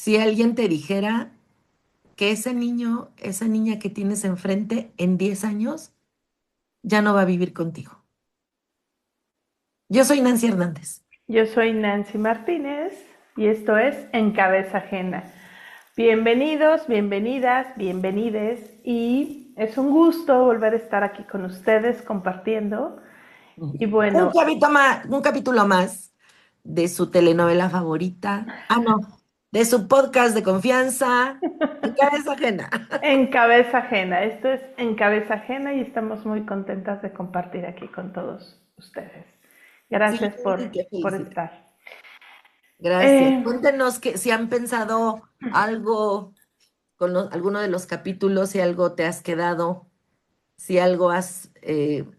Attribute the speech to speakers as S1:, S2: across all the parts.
S1: si alguien te dijera que ese niño, esa niña que tienes enfrente en 10 años ya no va a vivir contigo. Yo soy Nancy Hernández.
S2: Yo soy Nancy Martínez y esto es En Cabeza Ajena. Bienvenidos, bienvenidas, bienvenides y es un gusto volver a estar aquí con ustedes compartiendo. Y bueno,
S1: Un capítulo más de su telenovela favorita. Ah, no, de su podcast de confianza, en cabeza ajena.
S2: En Cabeza Ajena, esto es En Cabeza Ajena y estamos muy contentas de compartir aquí con todos ustedes.
S1: Sí,
S2: Gracias
S1: qué
S2: por
S1: felicidad.
S2: estar.
S1: Gracias.
S2: Eh,
S1: Cuéntenos que si han pensado algo con alguno de los capítulos, si algo te has quedado, si algo has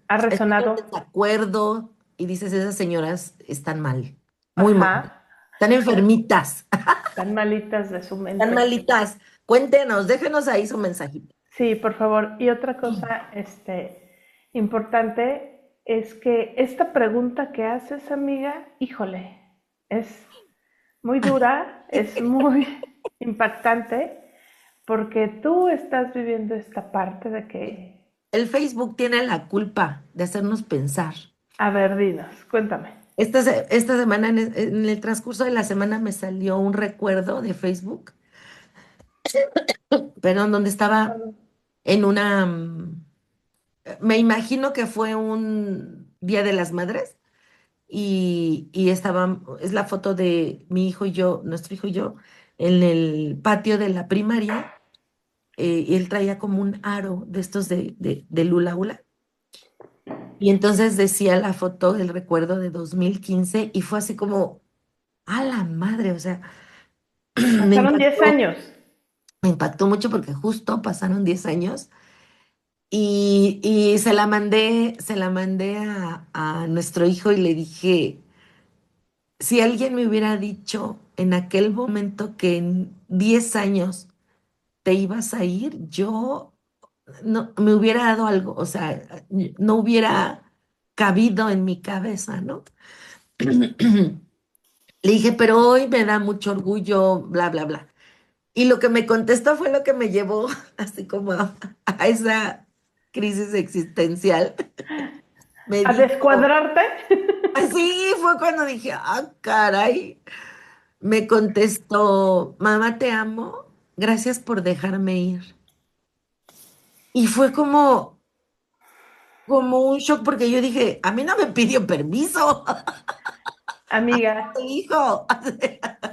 S2: ¿Ha
S1: estado
S2: resonado?
S1: en desacuerdo y dices, esas señoras están mal, muy mal,
S2: Ajá,
S1: están enfermitas,
S2: tan malitas de su
S1: están
S2: mente.
S1: malitas. Cuéntenos, déjenos ahí su mensajito.
S2: Sí, por favor. Y otra cosa, importante es que esta pregunta que haces, amiga, híjole, es muy dura, es muy impactante, porque tú estás viviendo esta parte de que,
S1: El Facebook tiene la culpa de hacernos pensar.
S2: a ver, dinos, cuéntame.
S1: Esta semana, en el transcurso de la semana, me salió un recuerdo de Facebook, perdón, donde estaba en una, me imagino que fue un Día de las Madres, y estaba, es la foto de mi hijo y yo, nuestro hijo y yo, en el patio de la primaria, y él traía como un aro de estos de Lula Hula. Y entonces decía la foto, el recuerdo de 2015 y fue así como, a la madre, o sea, me
S2: Pasaron 10
S1: impactó,
S2: años.
S1: me impactó mucho porque justo pasaron 10 años y se la mandé a nuestro hijo y le dije, si alguien me hubiera dicho en aquel momento que en 10 años te ibas a ir, yo no me hubiera dado algo, o sea, no hubiera cabido en mi cabeza, ¿no? Le dije, pero hoy me da mucho orgullo, bla, bla, bla. Y lo que me contestó fue lo que me llevó así como a esa crisis existencial. Me
S2: ¿A
S1: dijo,
S2: descuadrarte?
S1: así fue cuando dije, ah, caray. Me contestó, mamá, te amo, gracias por dejarme ir. Y fue como un shock porque yo dije, a mí no me pidió permiso,
S2: Amiga,
S1: hijo.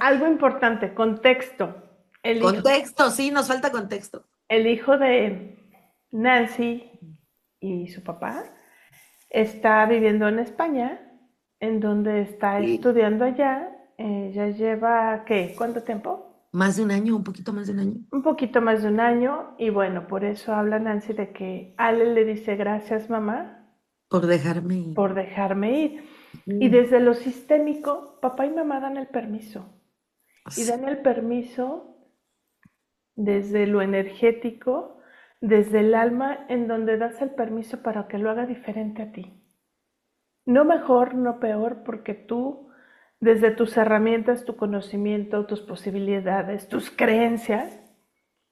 S2: algo importante, contexto. El hijo,
S1: Contexto, sí, nos falta contexto.
S2: el hijo de Nancy y su papá está viviendo en España, en donde está
S1: Sí.
S2: estudiando allá. Ya lleva, ¿qué? ¿Cuánto tiempo?
S1: Más de un año, un poquito más de un año,
S2: Un poquito más de un año. Y bueno, por eso habla Nancy de que Ale le dice gracias mamá
S1: por dejarme ir.
S2: por dejarme ir. Y
S1: Mm,
S2: desde lo sistémico, papá y mamá dan el permiso. Y
S1: sí.
S2: dan el permiso desde lo energético, desde el alma, en donde das el permiso para que lo haga diferente a ti. No mejor, no peor, porque tú, desde tus herramientas, tu conocimiento, tus posibilidades, tus creencias,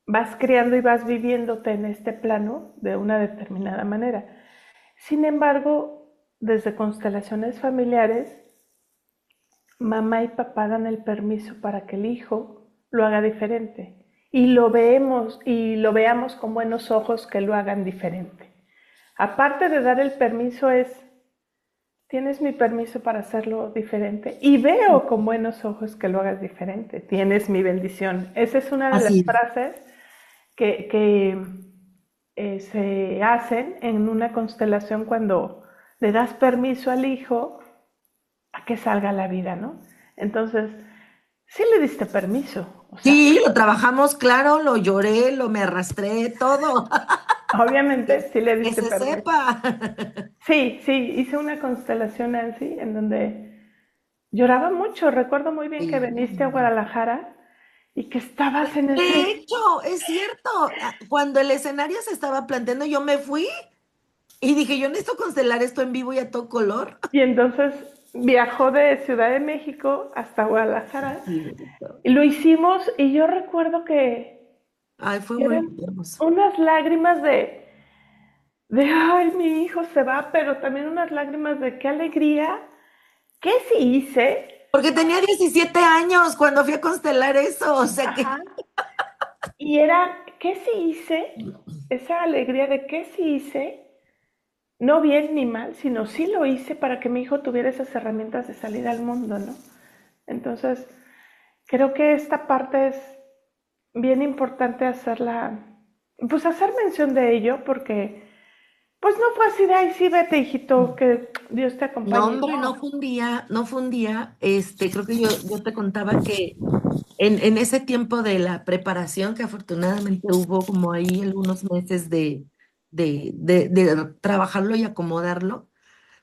S2: vas creando y vas viviéndote en este plano de una determinada manera. Sin embargo, desde constelaciones familiares, mamá y papá dan el permiso para que el hijo lo haga diferente y lo veamos con buenos ojos que lo hagan diferente. Aparte de dar el permiso es, tienes mi permiso para hacerlo diferente y veo con buenos ojos que lo hagas diferente. Tienes mi bendición. Esa es una de las
S1: Así es.
S2: frases que se hacen en una constelación cuando le das permiso al hijo a que salga a la vida, ¿no? Entonces, sí le diste permiso. O sea,
S1: Sí, lo trabajamos, claro, lo lloré, lo me arrastré, todo.
S2: obviamente sí le
S1: Que
S2: diste
S1: se
S2: permiso.
S1: sepa.
S2: Sí, sí, hice una constelación Nancy en donde lloraba mucho. Recuerdo muy bien que viniste a
S1: Sí.
S2: Guadalajara y que estabas en
S1: De
S2: ese...
S1: hecho, es cierto, cuando el escenario se estaba planteando, yo me fui y dije, yo necesito constelar esto en vivo y a todo color.
S2: Y entonces viajó de Ciudad de México hasta Guadalajara
S1: Sí, bonito.
S2: y lo hicimos y yo recuerdo que
S1: Ay, fue muy
S2: eran
S1: hermoso.
S2: unas lágrimas ay, mi hijo se va, pero también unas lágrimas de qué alegría, qué sí hice,
S1: Porque tenía 17 años cuando fui a constelar eso, o sea
S2: ajá,
S1: que...
S2: y era qué sí hice, esa alegría de qué sí hice, no bien ni mal, sino sí lo hice para que mi hijo tuviera esas herramientas de salir al mundo, ¿no? Entonces, creo que esta parte es bien importante hacerla, pues hacer mención de ello, porque pues no fue así de, ay, sí, vete, hijito, que Dios te
S1: No,
S2: acompañe.
S1: hombre, no
S2: No.
S1: fue un día, no fue un día, creo que yo te contaba que en ese tiempo de la preparación, que afortunadamente hubo como ahí algunos meses de trabajarlo y acomodarlo,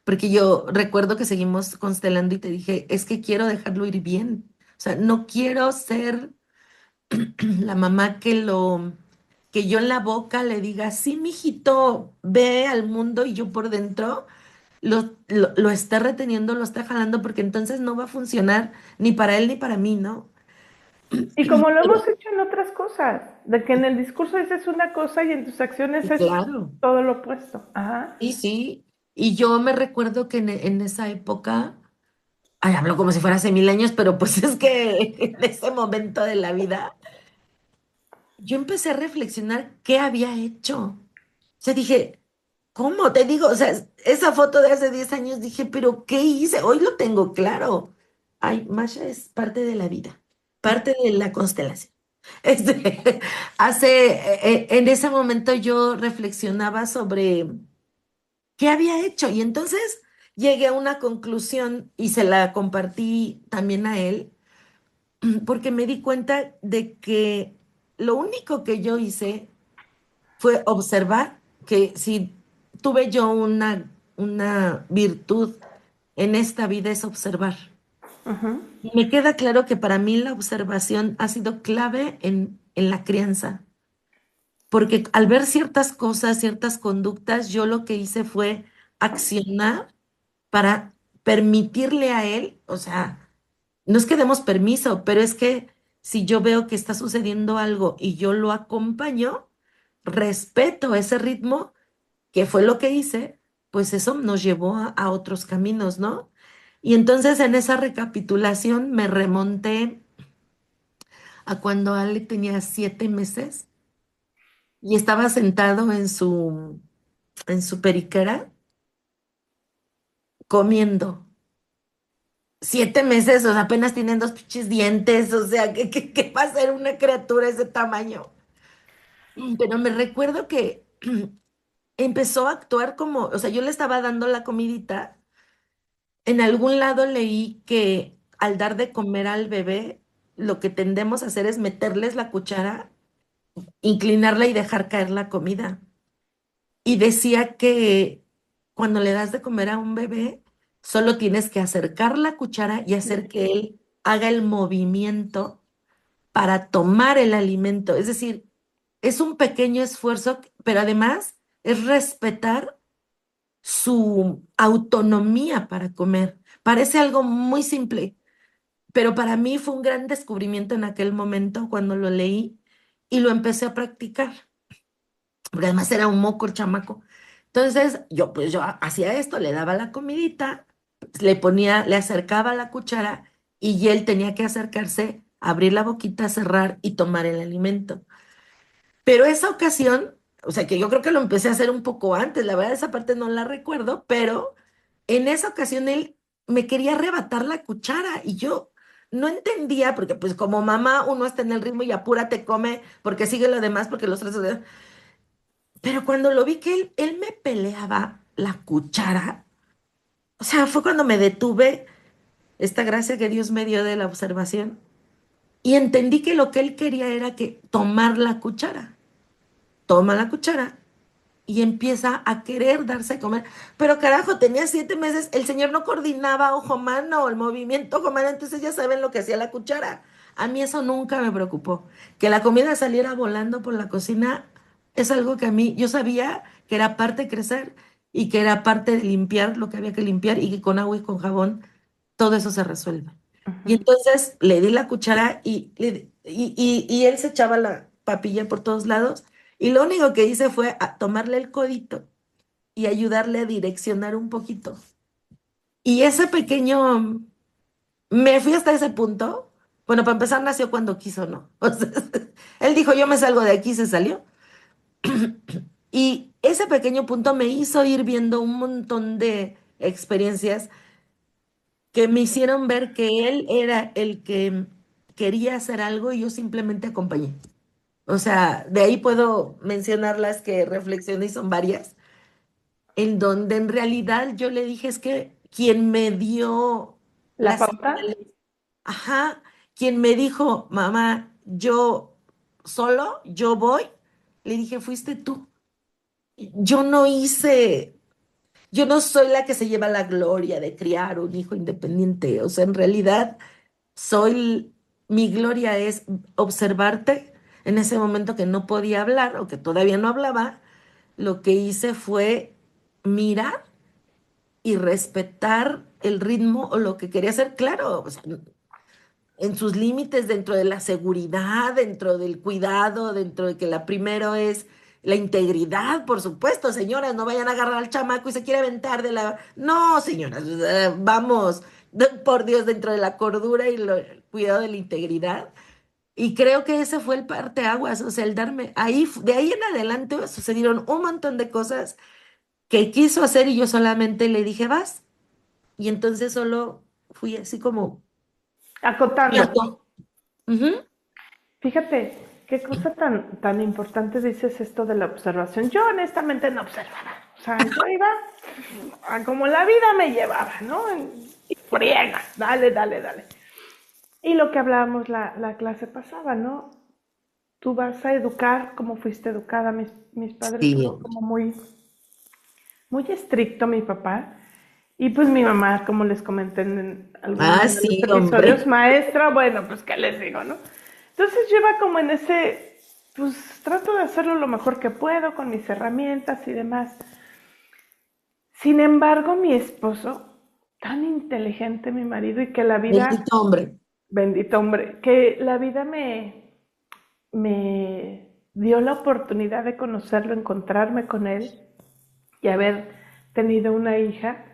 S1: porque yo recuerdo que seguimos constelando y te dije, es que quiero dejarlo ir bien, o sea, no quiero ser la mamá que yo en la boca le diga, sí, mijito, ve al mundo y yo por dentro lo esté reteniendo, lo esté jalando, porque entonces no va a funcionar ni para él ni para mí, ¿no?
S2: Y como lo
S1: Pero,
S2: hemos hecho en otras cosas, de que en el discurso dices una cosa y en tus acciones
S1: y
S2: es
S1: claro,
S2: todo lo opuesto. Ajá.
S1: y sí, y yo me recuerdo que en esa época, ay, hablo como si fuera hace 1000 años, pero pues es que en ese momento de la vida, yo empecé a reflexionar qué había hecho. O sea, dije, ¿cómo? Te digo, o sea, esa foto de hace 10 años dije, pero ¿qué hice? Hoy lo tengo claro. Ay, Masha es parte de la vida, parte de la constelación. Este, en ese momento yo reflexionaba sobre qué había hecho y entonces llegué a una conclusión y se la compartí también a él, porque me di cuenta de que lo único que yo hice fue observar que si tuve yo una virtud en esta vida es observar. Y me queda claro que para mí la observación ha sido clave en la crianza, porque al ver ciertas cosas, ciertas conductas, yo lo que hice fue accionar para permitirle a él, o sea, no es que demos permiso, pero es que si yo veo que está sucediendo algo y yo lo acompaño, respeto ese ritmo que fue lo que hice, pues eso nos llevó a otros caminos, ¿no? Y entonces en esa recapitulación me remonté a cuando Ale tenía 7 meses y estaba sentado en su periquera comiendo. 7 meses, o sea, apenas tienen dos pinches dientes, o sea, ¿qué va a ser una criatura de ese tamaño? Pero me recuerdo que empezó a actuar como, o sea, yo le estaba dando la comidita. En algún lado leí que al dar de comer al bebé, lo que tendemos a hacer es meterles la cuchara, inclinarla y dejar caer la comida. Y decía que cuando le das de comer a un bebé, solo tienes que acercar la cuchara y hacer que él haga el movimiento para tomar el alimento. Es decir, es un pequeño esfuerzo, pero además es respetar su autonomía para comer. Parece algo muy simple, pero para mí fue un gran descubrimiento en aquel momento cuando lo leí y lo empecé a practicar, porque además era un moco el chamaco. Entonces, yo hacía esto, le daba la comidita, le ponía, le acercaba la cuchara y él tenía que acercarse, abrir la boquita, cerrar y tomar el alimento. Pero esa ocasión, o sea que yo creo que lo empecé a hacer un poco antes, la verdad esa parte no la recuerdo, pero en esa ocasión él me quería arrebatar la cuchara y yo no entendía, porque pues como mamá uno está en el ritmo y apúrate, come, porque sigue lo demás, porque los tres... Pero cuando lo vi que él me peleaba la cuchara, o sea, fue cuando me detuve, esta gracia que Dios me dio de la observación, y entendí que lo que él quería era que tomar la cuchara. Toma la cuchara y empieza a querer darse a comer. Pero carajo, tenía 7 meses, el señor no coordinaba ojo-mano, el movimiento ojo-mano, entonces ya saben lo que hacía la cuchara. A mí eso nunca me preocupó. Que la comida saliera volando por la cocina es algo que a mí, yo sabía que era parte de crecer y que era parte de limpiar lo que había que limpiar y que con agua y con jabón todo eso se resuelve. Y
S2: Ujú.
S1: entonces le di la cuchara y él se echaba la papilla por todos lados. Y lo único que hice fue tomarle el codito y ayudarle a direccionar un poquito. Y ese pequeño, me fui hasta ese punto. Bueno, para empezar, nació cuando quiso, ¿no? O sea, él dijo, yo me salgo de aquí, se salió. Y ese pequeño punto me hizo ir viendo un montón de experiencias que me hicieron ver que él era el que quería hacer algo y yo simplemente acompañé. O sea, de ahí puedo mencionar las que reflexioné y son varias, en donde en realidad yo le dije es que quien me dio
S2: La
S1: las
S2: pauta,
S1: señales, ajá, quien me dijo, mamá, yo solo, yo voy, le dije, fuiste tú. Yo no hice, yo no soy la que se lleva la gloria de criar un hijo independiente. O sea, en realidad soy, mi gloria es observarte en ese momento que no podía hablar o que todavía no hablaba. Lo que hice fue mirar y respetar el ritmo o lo que quería hacer, claro, o sea, en sus límites, dentro de la seguridad, dentro del cuidado, dentro de que la primero es la integridad, por supuesto, señoras, no vayan a agarrar al chamaco y se quiere aventar de la... No, señoras, vamos, por Dios, dentro de la cordura y el cuidado de la integridad. Y creo que ese fue el parteaguas, o sea, el darme, ahí, de ahí en adelante sucedieron un montón de cosas que quiso hacer y yo solamente le dije, vas. Y entonces solo fui así como, me
S2: acotando.
S1: ató. Ujú.
S2: Fíjate, qué cosa tan importante dices esto de la observación. Yo honestamente no observaba. O sea, yo iba a como la vida me llevaba, ¿no? Y friega, dale, dale, dale. Y lo que hablábamos la clase pasada, ¿no? Tú vas a educar como fuiste educada. Mis padres
S1: Sí,
S2: fueron como muy estricto, mi papá. Y pues mi mamá, como les comenté en alguno de los
S1: sí,
S2: episodios,
S1: hombre.
S2: maestra, bueno, pues qué les digo, ¿no? Entonces yo iba como en ese, pues trato de hacerlo lo mejor que puedo con mis herramientas y demás. Sin embargo, mi esposo, tan inteligente mi marido y que la vida,
S1: Bendito hombre.
S2: bendito hombre, que la vida me dio la oportunidad de conocerlo, encontrarme con él y haber tenido una hija,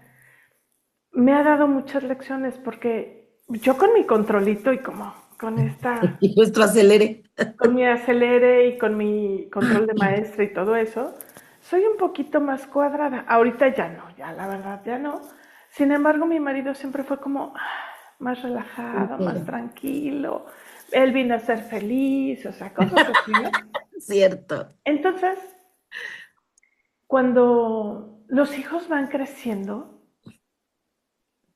S2: me ha dado muchas lecciones porque yo con mi controlito y como con esta,
S1: Y nuestro acelere.
S2: con mi acelere y con mi control de maestra y todo eso, soy un poquito más cuadrada. Ahorita ya no, ya la verdad ya no. Sin embargo, mi marido siempre fue como más relajado, más
S1: Entero.
S2: tranquilo. Él vino a ser feliz, o sea, cosas así, ¿no?
S1: Cierto.
S2: Entonces, cuando los hijos van creciendo,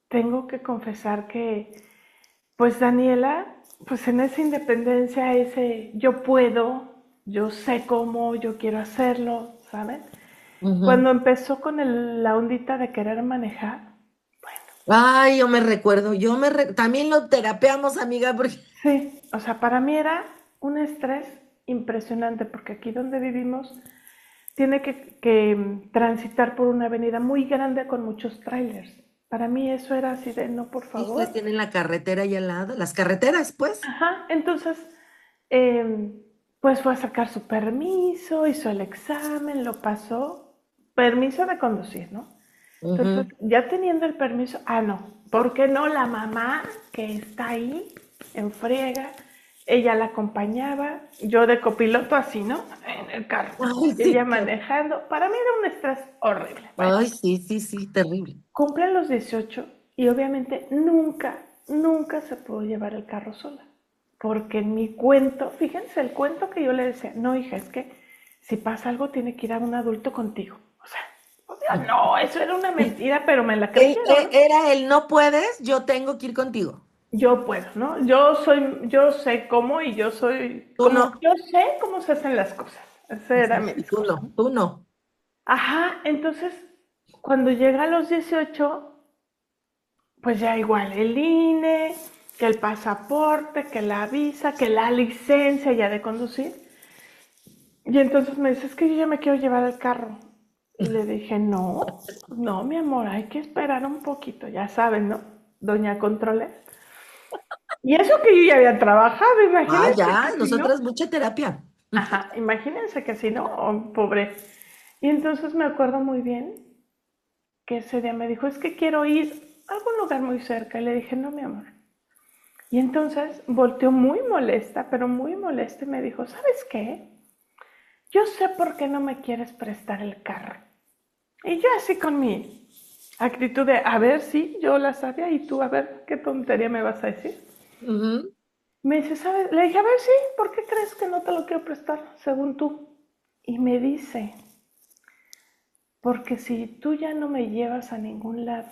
S2: tengo que confesar que pues Daniela, pues en esa independencia, ese yo puedo, yo sé cómo, yo quiero hacerlo, ¿saben?
S1: Ujú.
S2: Cuando empezó con la ondita de querer manejar,
S1: Ay, yo me recuerdo, también lo terapeamos, amiga, porque
S2: sí, o sea, para mí era un estrés impresionante porque aquí donde vivimos tiene que transitar por una avenida muy grande con muchos trailers. Para mí eso era así de no, por
S1: sí, ustedes
S2: favor.
S1: tienen la carretera ahí al lado, las carreteras, pues.
S2: Ajá, entonces, eh, pues fue a sacar su permiso, hizo el examen, lo pasó, permiso de conducir, ¿no? Entonces,
S1: Ujú.
S2: ya teniendo el permiso, no, ¿por qué no la mamá que está ahí en friega? Ella la acompañaba, yo de copiloto así, ¿no? En el carro.
S1: Ay,
S2: Y ella
S1: sí,
S2: manejando. Para mí era un estrés horrible. Bueno,
S1: ay, sí, sí, sí, terrible.
S2: cumplen los 18 y obviamente nunca, nunca se pudo llevar el carro sola. Porque en mi cuento, fíjense el cuento que yo le decía, no hija, es que si pasa algo tiene que ir a un adulto contigo. O sea, no, eso era una mentira, pero me la creyeron, ¿no?
S1: Era el no puedes, yo tengo que ir contigo.
S2: Yo puedo, ¿no? Yo sé cómo y yo soy,
S1: Tú
S2: como,
S1: no.
S2: yo sé cómo se hacen las cosas. Esa era mi
S1: Y tú
S2: discurso,
S1: no,
S2: ¿no?
S1: tú no.
S2: Ajá, entonces, cuando llega a los 18 pues ya igual el INE, que el pasaporte, que la visa, que la licencia ya de conducir. Y entonces me dice, es que yo ya me quiero llevar el carro. Y le dije, no, no, mi amor, hay que esperar un poquito, ya saben, ¿no? doña Controles. Y eso que yo ya había trabajado,
S1: Ah,
S2: imagínense
S1: ya,
S2: que si no.
S1: nosotras mucha terapia.
S2: Ajá, imagínense que si no, oh, pobre. Y entonces me acuerdo muy bien que ese día me dijo, es que quiero ir a algún lugar muy cerca. Y le dije, no, mi amor. Y entonces volteó muy molesta, pero muy molesta y me dijo, ¿sabes qué? Yo sé por qué no me quieres prestar el carro. Y yo así con mi actitud de, a ver si yo la sabía y tú a ver qué tontería me vas a decir.
S1: Ujú.
S2: Me dice, ¿sabes? Le dije, a ver, sí, ¿por qué crees que no te lo quiero prestar, según tú? Y me dice, porque si tú ya no me llevas a ningún lado,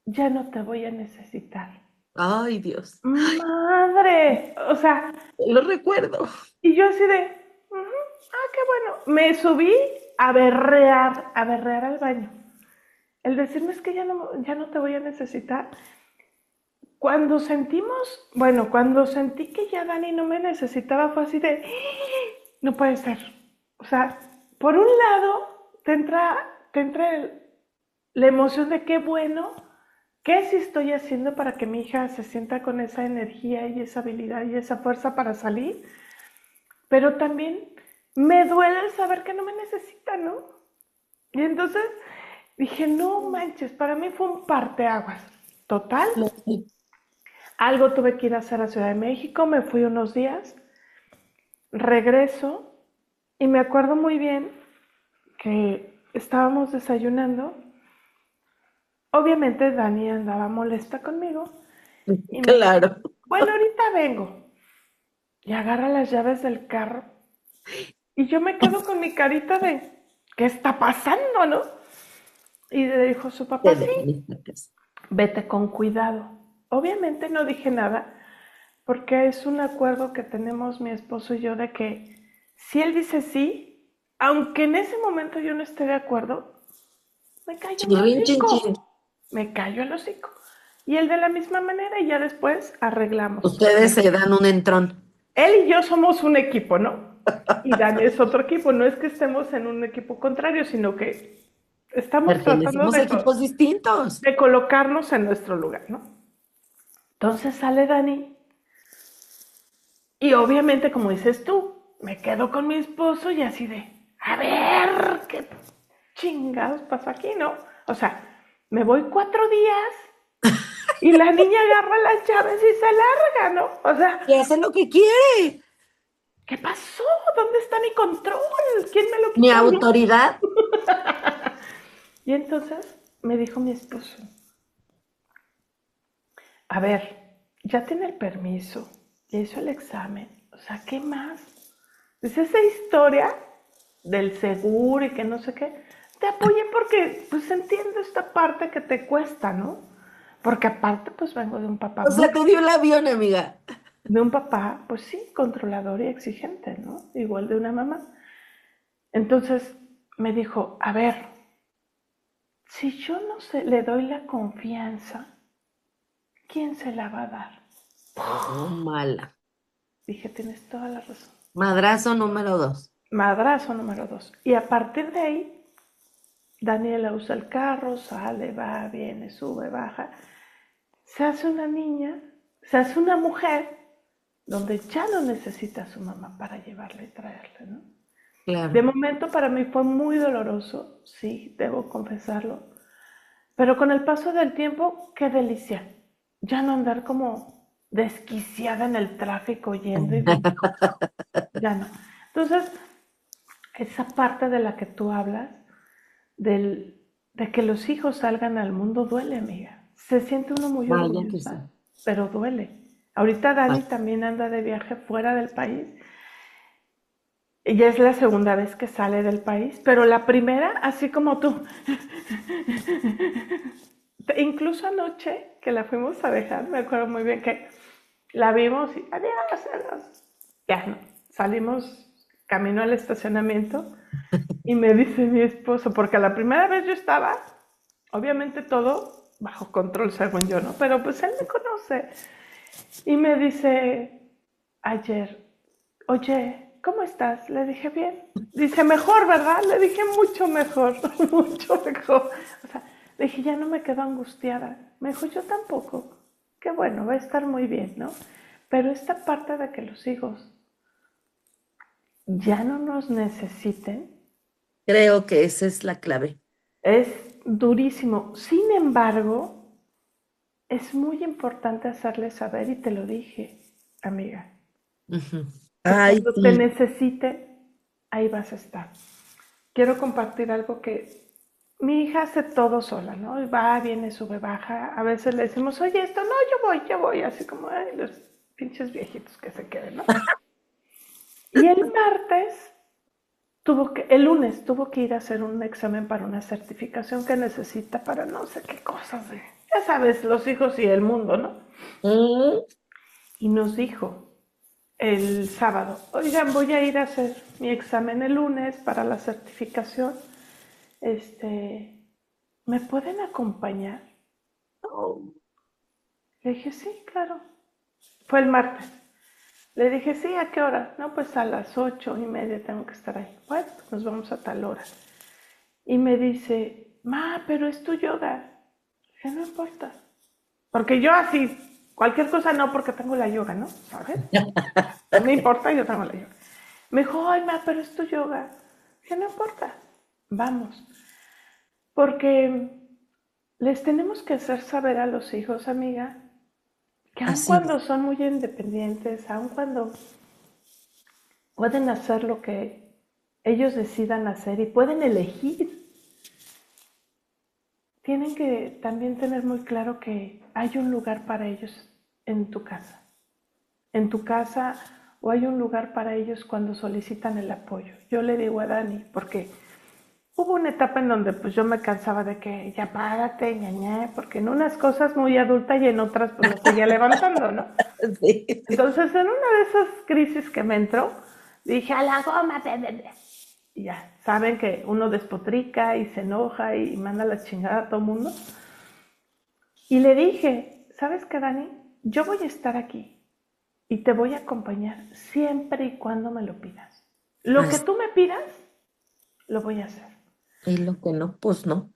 S2: ya no te voy a necesitar.
S1: Ay, Dios.
S2: Madre, o sea,
S1: Lo recuerdo.
S2: y yo así de, qué bueno. Me subí a berrear al baño. El decirme es que ya no te voy a necesitar. Cuando sentí que ya Dani no me necesitaba, fue así de, no puede ser. O sea, por un lado, te entra la emoción de qué bueno, qué sí estoy haciendo para que mi hija se sienta con esa energía y esa habilidad y esa fuerza para salir, pero también me duele el saber que no me necesita, ¿no? Y entonces dije, no manches, para mí fue un parteaguas. Total, algo tuve que ir a hacer a Ciudad de México, me fui unos días, regreso y me acuerdo muy bien que estábamos desayunando. Obviamente Dani andaba molesta conmigo y me dice,
S1: Claro.
S2: bueno, ahorita vengo. Y agarra las llaves del carro y yo me quedo con mi carita de, ¿qué está pasando, no? Y le dijo su
S1: Te
S2: papá, sí,
S1: deslizaste.
S2: vete con cuidado. Obviamente no dije nada porque es un acuerdo que tenemos mi esposo y yo de que si él dice sí, aunque en ese momento yo no esté de acuerdo, me callo mi
S1: Chirrin, chin, chin.
S2: hocico, me callo el hocico. Y él de la misma manera y ya después arreglamos,
S1: Ustedes
S2: porque
S1: se dan un entrón.
S2: él y yo somos un equipo, ¿no? Y Dani es otro equipo, no es que estemos en un equipo contrario, sino que estamos tratando
S1: Pertenecemos a equipos distintos.
S2: de colocarnos en nuestro lugar, ¿no? Entonces sale Dani y obviamente, como dices tú, me quedo con mi esposo y así de, a ver, ¿qué chingados pasa aquí, no? O sea, me voy 4 días y la niña agarra las llaves y se larga, ¿no? O sea,
S1: Y hace lo que quiere.
S2: ¿qué pasó? ¿Dónde está mi control? ¿Quién me lo
S1: Mi
S2: quitó, no?
S1: autoridad.
S2: Y entonces me dijo mi esposo, a ver, ya tiene el permiso, ya hizo el examen, o sea, ¿qué más? Es esa historia del seguro y que no sé qué, te apoyé porque pues entiendo esta parte que te cuesta, ¿no? Porque aparte pues vengo
S1: O sea, te dio el avión, amiga.
S2: de un papá pues sí, controlador y exigente, ¿no? Igual de una mamá. Entonces me dijo, a ver, si yo no le doy la confianza, ¿quién se la va a dar?
S1: Oh, mala.
S2: Dije, tienes toda la razón.
S1: Madrazo número 2.
S2: Madrazo número 2. Y a partir de ahí, Daniela usa el carro, sale, va, viene, sube, baja. Se hace una niña, se hace una mujer donde ya no necesita a su mamá para llevarle y traerle, ¿no? De
S1: Claro.
S2: momento para mí fue muy doloroso, sí, debo confesarlo. Pero con el paso del tiempo, qué delicia. Ya no andar como desquiciada en el tráfico yendo y viniendo. Ya no. Entonces, esa parte de la que tú hablas, de que los hijos salgan al mundo, duele, amiga. Se siente uno muy
S1: Vaya que sí.
S2: orgullosa, pero duele. Ahorita Dani
S1: Vaya.
S2: también anda de viaje fuera del país. Ella es la segunda vez que sale del país, pero la primera, así como tú. Incluso anoche que la fuimos a dejar, me acuerdo muy bien que la vimos y adiós, adiós. Ya no, salimos camino al estacionamiento y me dice mi esposo, porque la primera vez yo estaba, obviamente todo bajo control según yo, ¿no? Pero pues él me conoce y me dice ayer, oye, ¿cómo estás? Le dije, bien. Dice, mejor, ¿verdad? Le dije, mucho mejor, mucho mejor. O sea, le dije, ya no me quedo angustiada. Me dijo, yo tampoco. Qué bueno, va a estar muy bien, ¿no? Pero esta parte de que los hijos ya no nos necesiten
S1: Creo que esa es la clave.
S2: es durísimo. Sin embargo, es muy importante hacerles saber, y te lo dije, amiga,
S1: Ujú.
S2: que
S1: Ay,
S2: cuando te
S1: sí.
S2: necesite, ahí vas a estar. Quiero compartir algo que mi hija hace todo sola, ¿no? Va, viene, sube, baja. A veces le decimos, oye, esto, no, yo voy, así como, ay, los pinches viejitos que se queden, ¿no? Y el lunes tuvo que ir a hacer un examen para una certificación que necesita para no sé qué cosas ya sabes, los hijos y el mundo, ¿no?
S1: Mm,
S2: Y nos dijo el sábado, oigan, voy a ir a hacer mi examen el lunes para la certificación, ¿me pueden acompañar?
S1: oh,
S2: Le dije, sí, claro. Fue el martes. Le dije, sí, ¿a qué hora? No, pues a las 8:30 tengo que estar ahí. Bueno, pues nos vamos a tal hora. Y me dice, ma, pero es tu yoga. Que no importa. Porque yo así, cualquier cosa no, porque tengo la yoga, ¿no? ¿Sabes? No me importa, yo tengo la yoga. Me dijo, ay, ma, pero es tu yoga. Que no importa. Vamos. Porque les tenemos que hacer saber a los hijos, amiga, que aun
S1: así es.
S2: cuando son muy independientes, aun cuando pueden hacer lo que ellos decidan hacer y pueden elegir, tienen que también tener muy claro que hay un lugar para ellos en tu casa. En tu casa o hay un lugar para ellos cuando solicitan el apoyo. Yo le digo a Dani, porque hubo una etapa en donde pues yo me cansaba de que ya párate, ñaña, porque en unas cosas muy adulta y en otras pues me seguía levantando, ¿no?
S1: Sí.
S2: Entonces en una de esas crisis que me entró, dije a la goma, bebé. Y ya, saben que uno despotrica y se enoja y manda la chingada a todo el mundo. Y le dije, ¿sabes qué, Dani? Yo voy a estar aquí y te voy a acompañar siempre y cuando me lo pidas. Lo que
S1: Así.
S2: tú me pidas, lo voy a hacer.
S1: Y lo que no, pues no.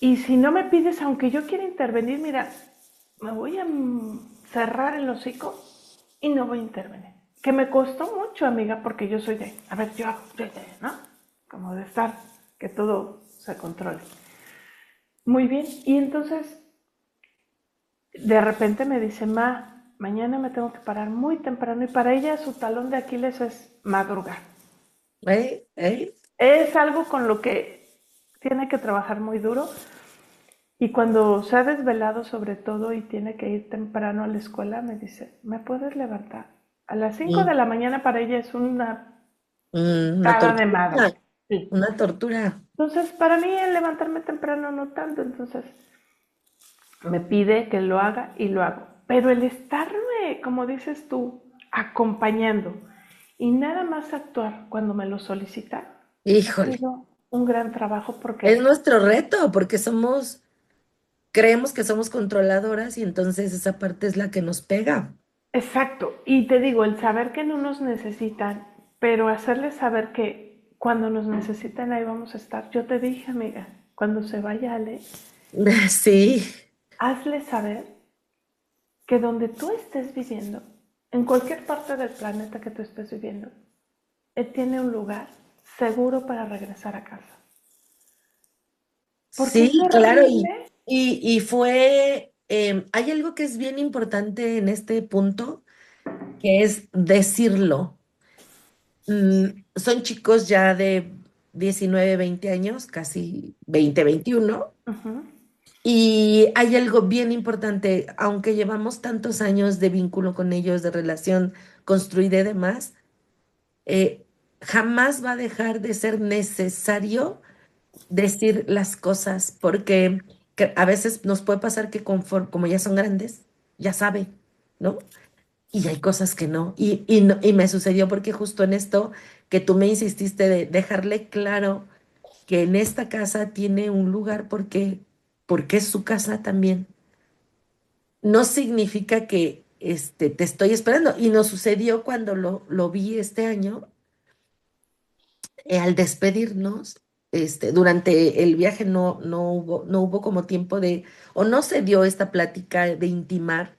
S2: Y si no me pides, aunque yo quiera intervenir, mira, me voy a cerrar el hocico y no voy a intervenir. Que me costó mucho, amiga, porque yo soy de, a ver, yo hago, ¿no? Como de estar, que todo se controle. Muy bien, y entonces de repente me dice, ma, mañana me tengo que parar muy temprano y para ella su talón de Aquiles es madrugar.
S1: ¿Eh? ¿Eh?
S2: Es algo con lo que tiene que trabajar muy duro y cuando se ha desvelado sobre todo y tiene que ir temprano a la escuela, me dice, ¿me puedes levantar? A las 5 de
S1: Mm,
S2: la mañana para ella es una
S1: una
S2: cara de
S1: tortura.
S2: madre. Sí.
S1: Una tortura.
S2: Entonces, para mí el levantarme temprano no tanto, entonces me pide que lo haga y lo hago. Pero el estarme, como dices tú, acompañando y nada más actuar cuando me lo solicita, ha
S1: Híjole.
S2: sido un gran trabajo
S1: Es
S2: porque,
S1: nuestro reto porque creemos que somos controladoras y entonces esa parte es la que nos pega.
S2: exacto, y te digo, el saber que no nos necesitan, pero hacerles saber que cuando nos necesitan ahí vamos a estar. Yo te dije, amiga, cuando se vaya Ale,
S1: Sí,
S2: hazle saber que donde tú estés viviendo, en cualquier parte del planeta que tú estés viviendo, él tiene un lugar seguro para regresar a casa. Porque es
S1: sí, claro.
S2: horrible.
S1: Y fue, hay algo que es bien importante en este punto, que es decirlo. Son chicos ya de 19 20 años, casi 20 21.
S2: Uh-huh.
S1: Y hay algo bien importante, aunque llevamos tantos años de vínculo con ellos, de relación construida y demás, jamás va a dejar de ser necesario decir las cosas, porque a veces nos puede pasar que como ya son grandes, ya sabe, ¿no? Y hay cosas que no. Y me sucedió porque justo en esto que tú me insististe de dejarle claro que en esta casa tiene un lugar porque es su casa también. No significa que te estoy esperando. Y nos sucedió cuando lo vi este año, al despedirnos. durante el viaje no hubo como tiempo o no se dio esta plática de intimar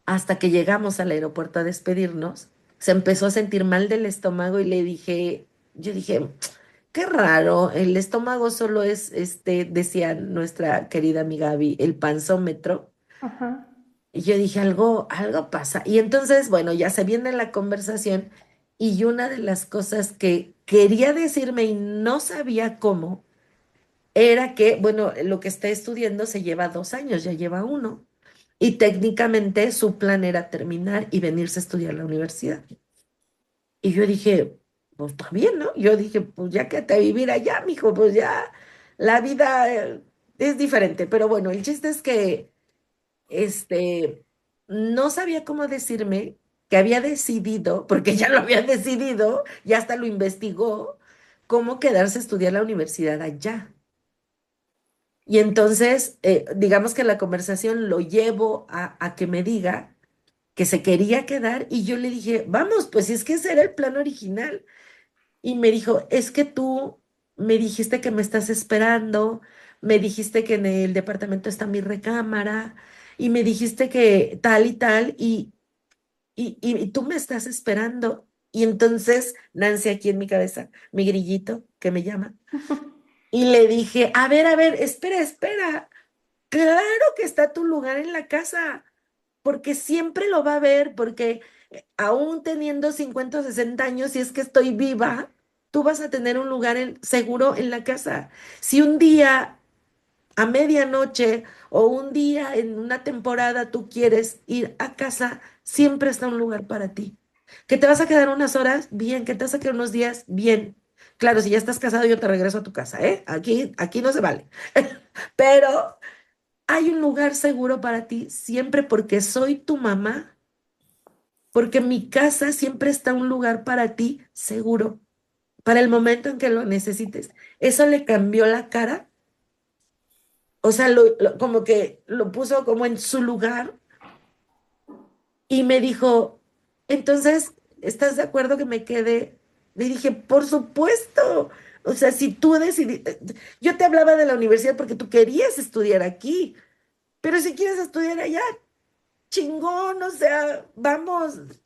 S1: hasta que llegamos al aeropuerto a despedirnos. Se empezó a sentir mal del estómago y yo dije, qué raro, el estómago solo es, decía nuestra querida amiga Abby, el panzómetro.
S2: Ajá.
S1: Y yo dije, algo pasa. Y entonces, bueno, ya se viene la conversación y una de las cosas que quería decirme y no sabía cómo era que, bueno, lo que está estudiando se lleva 2 años, ya lleva uno. Y técnicamente su plan era terminar y venirse a estudiar a la universidad. Y yo dije, pues está bien, ¿no? Yo dije, pues ya quédate a vivir allá, mijo, pues ya la vida es diferente. Pero bueno, el chiste es que este, no sabía cómo decirme que había decidido, porque ya lo había decidido, ya hasta lo investigó, cómo quedarse a estudiar la universidad allá. Y entonces, digamos que la conversación lo llevo a que me diga que se quería quedar y yo le dije, vamos, pues si es que ese era el plan original. Y me dijo, es que tú me dijiste que me estás esperando, me dijiste que en el departamento está mi recámara y me dijiste que tal y tal y tú me estás esperando. Y entonces Nancy aquí en mi cabeza, mi grillito que me llama, y le dije, a ver, espera, espera, claro que está tu lugar en la casa porque siempre lo va a ver, porque aún teniendo 50 o 60 años, si es que estoy viva, tú vas a tener un lugar seguro en la casa. Si un día a medianoche o un día en una temporada tú quieres ir a casa, siempre está un lugar para ti. ¿Que te vas a quedar unas horas? Bien. ¿Que te vas a quedar unos días? Bien. Claro, si ya estás casado, yo te regreso a tu casa, ¿eh? Aquí no se vale. Pero hay un lugar seguro para ti siempre porque soy tu mamá, porque en mi casa siempre está un lugar para ti seguro, para el momento en que lo necesites. Eso le cambió la cara, o sea, como que lo puso como en su lugar y me dijo, entonces, ¿estás de acuerdo que me quede? Le dije, por supuesto. O sea, si tú decidiste, yo te hablaba de la universidad porque tú querías estudiar aquí, pero si quieres estudiar allá, chingón, o sea, vamos,
S2: Y es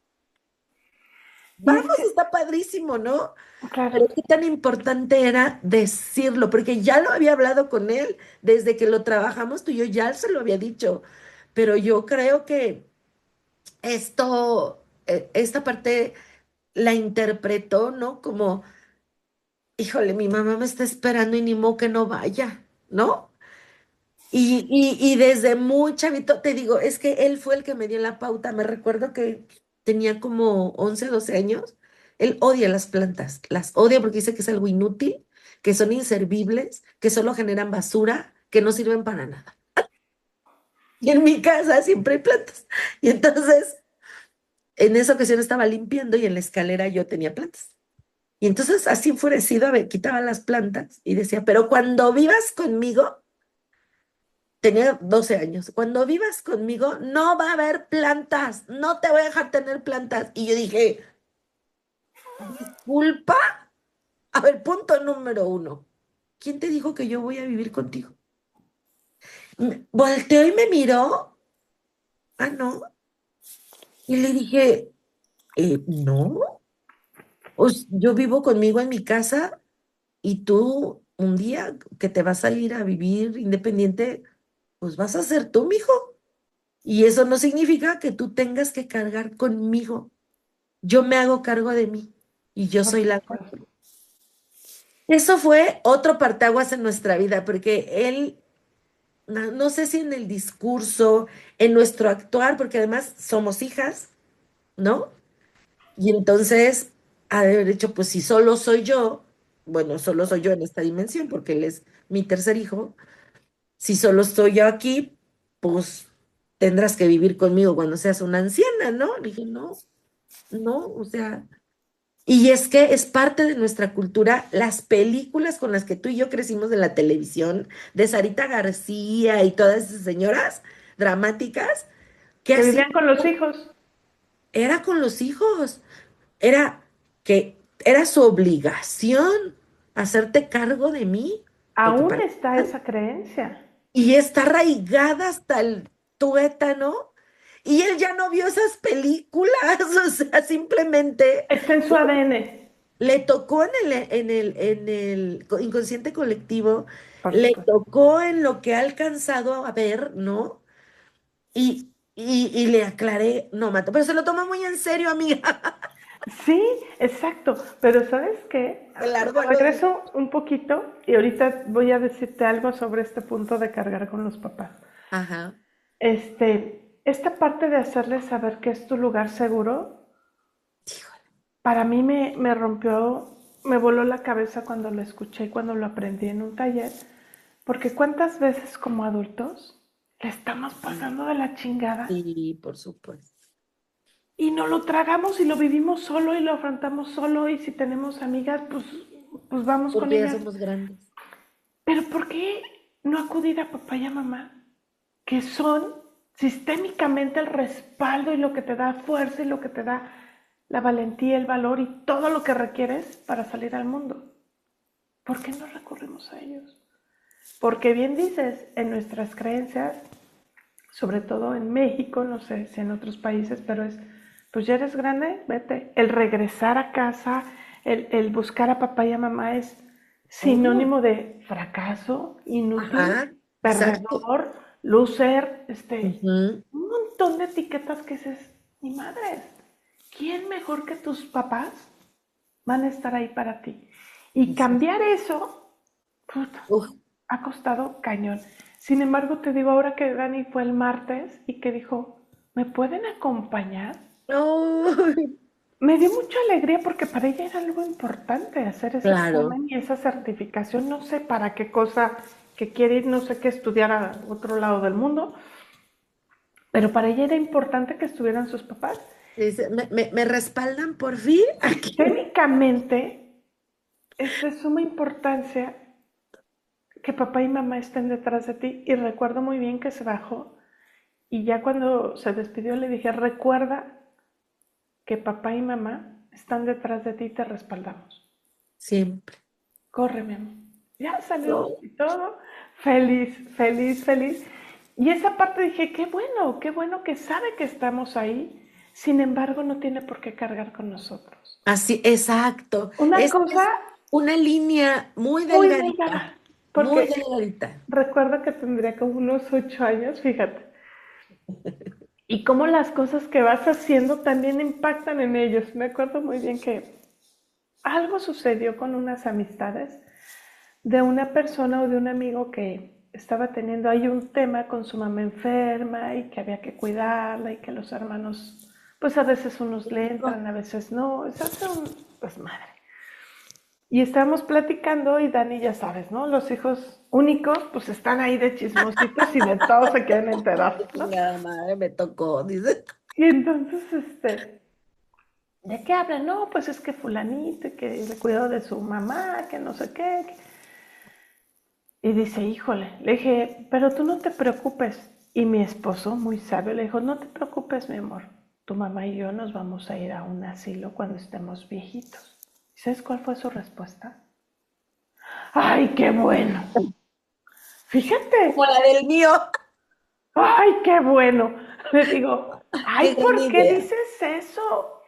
S1: vamos,
S2: que,
S1: está padrísimo, ¿no?
S2: claro,
S1: Pero qué tan importante era decirlo, porque ya lo había hablado con él, desde que lo trabajamos tú y yo ya se lo había dicho, pero yo creo que esta parte la interpretó, ¿no? Como, híjole, mi mamá me está esperando y ni modo que no vaya, ¿no? Y desde muy chavito, te digo, es que él fue el que me dio la pauta. Me recuerdo que tenía como 11 12 años. Él odia las plantas, las odia porque dice que es algo inútil, que son inservibles, que solo generan basura, que no sirven para nada. Y en mi casa siempre hay plantas. Y entonces, en esa ocasión estaba limpiando y en la escalera yo tenía plantas. Y entonces, así enfurecido, a ver, quitaba las plantas y decía, pero cuando vivas conmigo, tenía 12 años. Cuando vivas conmigo, no va a haber plantas. No te voy a dejar tener plantas. Y yo dije, disculpa. A ver, punto número uno. ¿Quién te dijo que yo voy a vivir contigo? Volteó y me miró. Ah, no. Y le dije, no. Pues yo vivo conmigo en mi casa y tú un día que te vas a ir a vivir independiente, pues vas a ser tú, mijo. Y eso no significa que tú tengas que cargar conmigo. Yo me hago cargo de mí y yo
S2: por
S1: soy la...
S2: supuesto.
S1: Eso fue otro partaguas en nuestra vida, porque él, no sé si en el discurso, en nuestro actuar, porque además somos hijas, ¿no? Y entonces, ha de haber dicho, pues si solo soy yo, bueno, solo soy yo en esta dimensión, porque él es mi tercer hijo, si solo estoy yo aquí, pues tendrás que vivir conmigo cuando seas una anciana, ¿no? Le dije, no, no, o sea... Y es que es parte de nuestra cultura las películas con las que tú y yo crecimos de la televisión, de Sarita García y todas esas señoras dramáticas, que
S2: Que
S1: así
S2: vivían con los hijos.
S1: era con los hijos, era que era su obligación. hacerte cargo de mí, porque
S2: Aún
S1: para
S2: está esa creencia.
S1: y está arraigada hasta el tuétano, y él ya no vio esas películas, o sea, simplemente
S2: Está en su ADN,
S1: le tocó en el inconsciente colectivo,
S2: por
S1: le
S2: supuesto.
S1: tocó en lo que ha alcanzado a ver, ¿no? Y le aclaré, no, Mato, pero se lo tomó muy en serio, amiga.
S2: Sí, exacto. Pero ¿sabes qué?
S1: Se largó
S2: Me
S1: a los...
S2: regreso un poquito y ahorita voy a decirte algo sobre este punto de cargar con los papás.
S1: Ajá.
S2: Esta parte de hacerles saber que es tu lugar seguro,
S1: Híjole.
S2: para mí me rompió, me voló la cabeza cuando lo escuché y cuando lo aprendí en un taller, porque cuántas veces como adultos le estamos pasando de la chingada
S1: Sí, por supuesto.
S2: y no lo tragamos y lo vivimos solo y lo afrontamos solo y si tenemos amigas, pues vamos con
S1: Porque ya
S2: ellas.
S1: somos grandes.
S2: Pero ¿por qué no acudir a papá y a mamá? Que son sistémicamente el respaldo y lo que te da fuerza y lo que te da la valentía, el valor y todo lo que requieres para salir al mundo. ¿Por qué no recurrimos a ellos? Porque bien dices, en nuestras creencias, sobre todo en México, no sé si en otros países, pero es, pues ya eres grande, vete. El regresar a casa, el buscar a papá y a mamá es
S1: Oh,
S2: sinónimo de fracaso, inútil,
S1: ajá, exacto.
S2: perdedor, loser,
S1: Ujú.
S2: un montón de etiquetas que dices, mi madre, ¿quién mejor que tus papás van a estar ahí para ti? Y
S1: Exacto.
S2: cambiar eso, puta,
S1: Uf.
S2: ha costado cañón. Sin embargo, te digo ahora que Dani fue el martes y que dijo, ¿me pueden acompañar?
S1: Ay,
S2: Me dio mucha alegría porque para ella era algo importante hacer ese
S1: claro.
S2: examen y esa certificación. No sé para qué cosa que quiere ir, no sé qué estudiar a otro lado del mundo, pero para ella era importante que estuvieran sus papás.
S1: Dice, ¿me respaldan por fin? Aquí.
S2: Sistémicamente es de suma importancia que papá y mamá estén detrás de ti y recuerdo muy bien que se bajó y ya cuando se despidió le dije, recuerda que papá y mamá están detrás de ti y te respaldamos.
S1: Siempre.
S2: Corre, mi amor. Ya salió
S1: No.
S2: y todo. Feliz, feliz, feliz. Y esa parte dije, qué bueno que sabe que estamos ahí. Sin embargo, no tiene por qué cargar con nosotros.
S1: Así, exacto.
S2: Una cosa
S1: Es una línea muy
S2: muy
S1: delgadita,
S2: delgada,
S1: muy
S2: porque
S1: delgadita.
S2: recuerdo que tendría como unos 8 años, fíjate. Y cómo las cosas que vas haciendo también impactan en ellos. Me acuerdo muy bien que algo sucedió con unas amistades de una persona o de un amigo que estaba teniendo ahí un tema con su mamá enferma y que había que cuidarla y que los hermanos, pues a veces unos le entran, a veces no, es hace un desmadre. Y estábamos platicando y Dani, ya sabes, ¿no? Los hijos únicos, pues están ahí de chismositos y de todo se quieren enterar, ¿no?
S1: Chingada madre, me tocó, dice.
S2: Y entonces, ¿de qué hablan? No, pues es que fulanito, que le cuidó de su mamá, que no sé qué. Y dice, híjole, le dije, pero tú no te preocupes. Y mi esposo, muy sabio, le dijo, no te preocupes, mi amor. Tu mamá y yo nos vamos a ir a un asilo cuando estemos viejitos. ¿Sabes cuál fue su respuesta? ¡Ay, qué bueno!
S1: Como
S2: Fíjate,
S1: la del mío.
S2: ¡ay, qué bueno! Le digo,
S1: Qué
S2: ¡ay,
S1: gran
S2: ¿por qué
S1: idea.
S2: dices eso?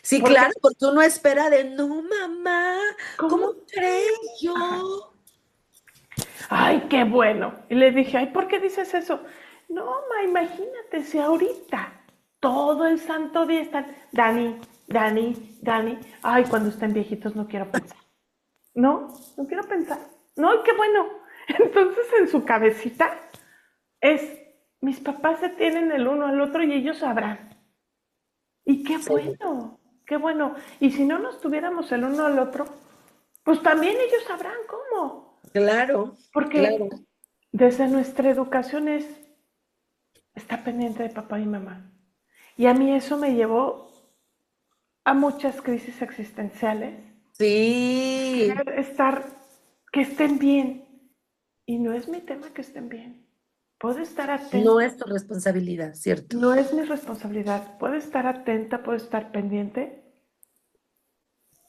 S1: Sí,
S2: Porque,
S1: claro, porque uno espera de, no, mamá, ¿cómo
S2: ¿cómo
S1: crees
S2: crees? Ajá.
S1: yo?
S2: ¡Ay, qué bueno! Y le dije, ay, ¿por qué dices eso? No, ma, imagínate si ahorita todo el santo día están, Dani, Dani, Dani, ay, cuando estén viejitos no quiero pensar. No, no quiero pensar. No, qué bueno. Entonces en su cabecita es, mis papás se tienen el uno al otro y ellos sabrán. Y qué
S1: Seguro.
S2: bueno, qué bueno. Y si no nos tuviéramos el uno al otro, pues también ellos sabrán cómo.
S1: Claro,
S2: Porque
S1: claro.
S2: desde nuestra educación es, está pendiente de papá y mamá. Y a mí eso me llevó a muchas crisis existenciales.
S1: Sí,
S2: Querer estar, que estén bien. Y no es mi tema que estén bien. Puedo estar
S1: no
S2: atenta.
S1: es tu responsabilidad, ¿cierto?
S2: No es mi responsabilidad. Puedo estar atenta, puedo estar pendiente,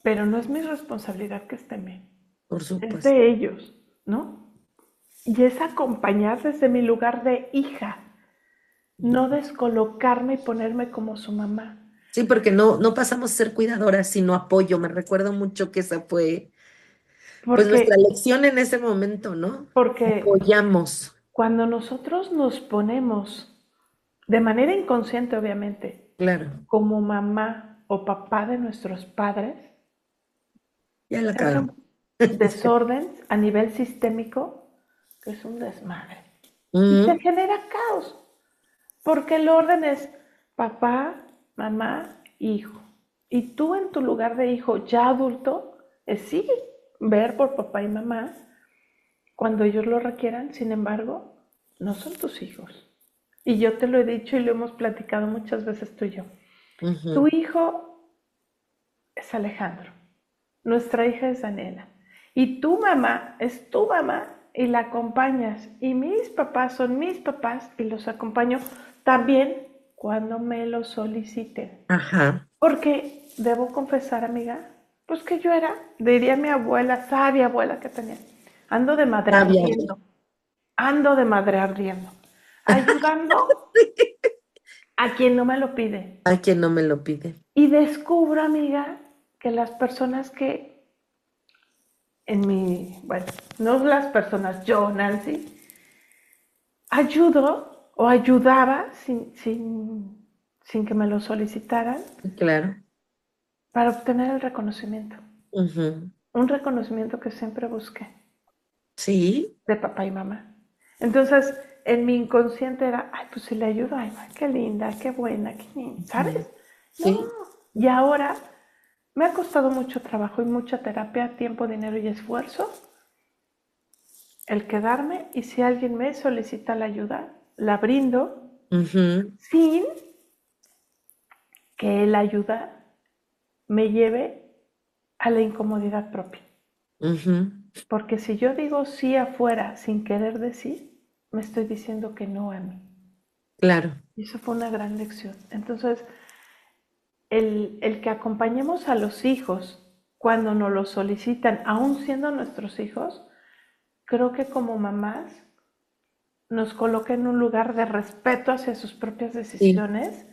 S2: pero no es mi responsabilidad que estén bien.
S1: por
S2: es
S1: supuesto.
S2: de ellos, ¿no? Y es acompañar desde mi lugar de hija, no descolocarme y ponerme como su mamá.
S1: Sí, porque no pasamos a ser cuidadoras, sino apoyo. Me recuerdo mucho que esa fue, pues,
S2: Porque,
S1: nuestra lección en ese momento, ¿no?
S2: porque
S1: Apoyamos,
S2: cuando nosotros nos ponemos, de manera inconsciente obviamente,
S1: claro.
S2: como mamá o papá de nuestros padres,
S1: Ya la
S2: se hace
S1: cagamos.
S2: un desorden a nivel sistémico que es un desmadre. Y se
S1: Mm,
S2: genera caos, porque el orden es papá, mamá, hijo. Y tú en tu lugar de hijo ya adulto, es sí ver por papá y mamá cuando ellos lo requieran, sin embargo, no son tus hijos. Y yo te lo he dicho y lo hemos platicado muchas veces tú y yo. Tu
S1: ujú,
S2: hijo es Alejandro, nuestra hija es Daniela. Y tu mamá es tu mamá y la acompañas. Y mis papás son mis papás y los acompaño también cuando me lo soliciten.
S1: ajá.
S2: Porque debo confesar, amiga, pues que yo era, diría mi abuela, sabia abuela que tenía, ando de madre
S1: Sabia.
S2: ardiendo, ando de madre ardiendo, ayudando a quien no me lo pide.
S1: A quien no me lo pide.
S2: Y descubro, amiga, que las personas que en mi, bueno, no las personas, yo, Nancy, ayudo o ayudaba sin que me lo solicitaran
S1: Claro.
S2: para obtener el reconocimiento.
S1: Ujú.
S2: Un reconocimiento que siempre busqué
S1: Sí,
S2: de papá y mamá. Entonces, en mi inconsciente era, ay, pues si le ayudo, ay, qué linda, qué buena, qué,
S1: ujú,
S2: ¿sabes? No.
S1: sí,
S2: Y ahora me ha costado mucho trabajo y mucha terapia, tiempo, dinero y esfuerzo el quedarme y si alguien me solicita la ayuda, la brindo
S1: ujú,
S2: sin que la ayuda me lleve a la incomodidad propia.
S1: ujú,
S2: Porque si yo digo sí afuera sin querer decir, me estoy diciendo que no a mí.
S1: claro.
S2: Y eso fue una gran lección. Entonces, el que acompañemos a los hijos cuando nos lo solicitan, aún siendo nuestros hijos, creo que como mamás nos coloca en un lugar de respeto hacia sus propias
S1: Sí,
S2: decisiones.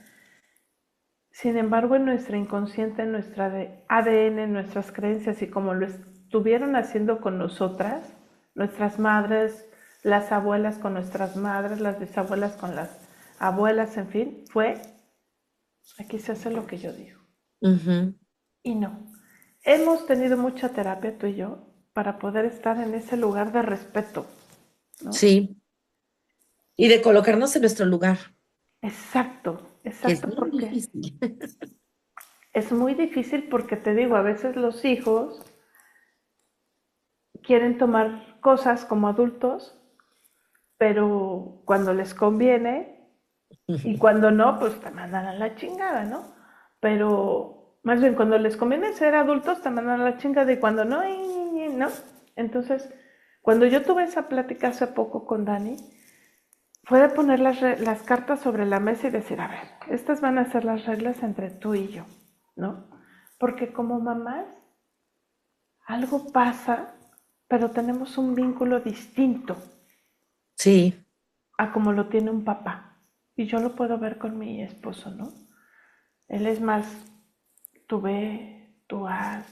S2: Sin embargo, en nuestra inconsciente, en nuestra ADN, en nuestras creencias y como lo estuvieron haciendo con nosotras, nuestras madres, las abuelas con nuestras madres, las bisabuelas con las abuelas, en fin, fue, aquí se hace lo que yo digo.
S1: ujú,
S2: Y no, hemos tenido mucha terapia tú y yo para poder estar en ese lugar de respeto, ¿no?
S1: sí. Y de colocarnos en nuestro lugar,
S2: Exacto,
S1: que es
S2: exacto,
S1: bien
S2: porque
S1: difícil.
S2: es muy difícil porque te digo, a veces los hijos quieren tomar cosas como adultos, pero cuando les conviene y cuando no, pues te mandan a la chingada, ¿no? Pero más bien cuando les conviene ser adultos, te mandan a la chingada y cuando no, ¿no? Entonces, cuando yo tuve esa plática hace poco con Dani, fue de poner las cartas sobre la mesa y decir, a ver, estas van a ser las reglas entre tú y yo, ¿no? Porque como mamás, algo pasa, pero tenemos un vínculo distinto
S1: Sí,
S2: a como lo tiene un papá. Y yo lo puedo ver con mi esposo, ¿no? Él es más, tú ve, tú haz,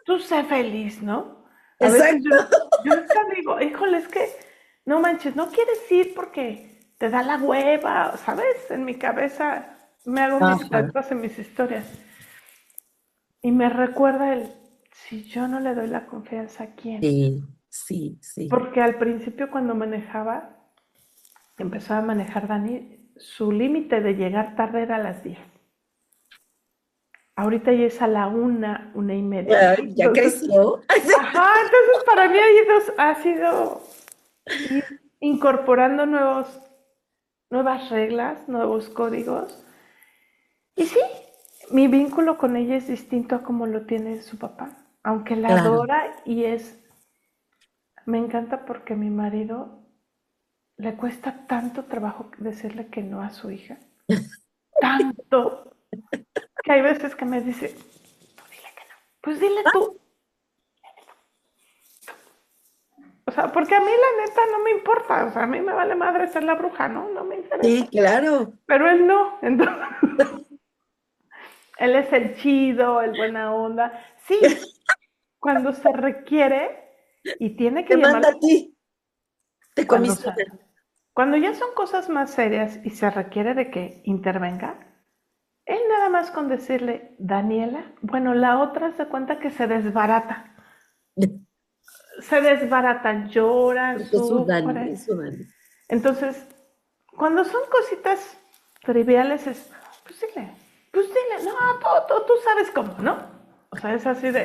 S2: tú sé feliz, ¿no? A veces
S1: exacto.
S2: yo hasta digo, híjole, es que, no manches, no quieres ir porque te da la hueva, ¿sabes? En mi cabeza me hago mis
S1: Ajá.
S2: cuentos en mis historias. Y me recuerda el, si yo no le doy la confianza a quién.
S1: Sí, sí, sí.
S2: Porque al principio cuando manejaba, empezó a manejar Dani, su límite de llegar tarde era a las 10. Ahorita ya es a la 1, 1:30.
S1: Ay, ya
S2: Entonces,
S1: creció.
S2: ajá, entonces para mí ha sido ir incorporando nuevas reglas, nuevos códigos. Y sí, mi vínculo con ella es distinto a como lo tiene su papá. Aunque la
S1: Claro.
S2: adora y me encanta porque a mi marido le cuesta tanto trabajo decirle que no a su hija. Tanto que hay veces que me dice, tú dile que no. Pues dile tú. sea, porque a mí la neta no me importa, o sea, a mí me vale madre ser la bruja, ¿no? No me interesa.
S1: Sí, claro.
S2: Pero él no, entonces, él es el chido, el buena onda. Sí, cuando se requiere y tiene que
S1: Te manda
S2: llamar,
S1: a ti, te
S2: cuando, se,
S1: comisiona.
S2: cuando ya son cosas más serias y se requiere de que intervenga, él nada más con decirle, Daniela, bueno, la otra se cuenta que se desbarata, llora,
S1: Porque es su Dani,
S2: sufre.
S1: es su Dani.
S2: Entonces, cuando son cositas triviales, es, pues dile, no, tú sabes cómo, ¿no? O sea, es así de,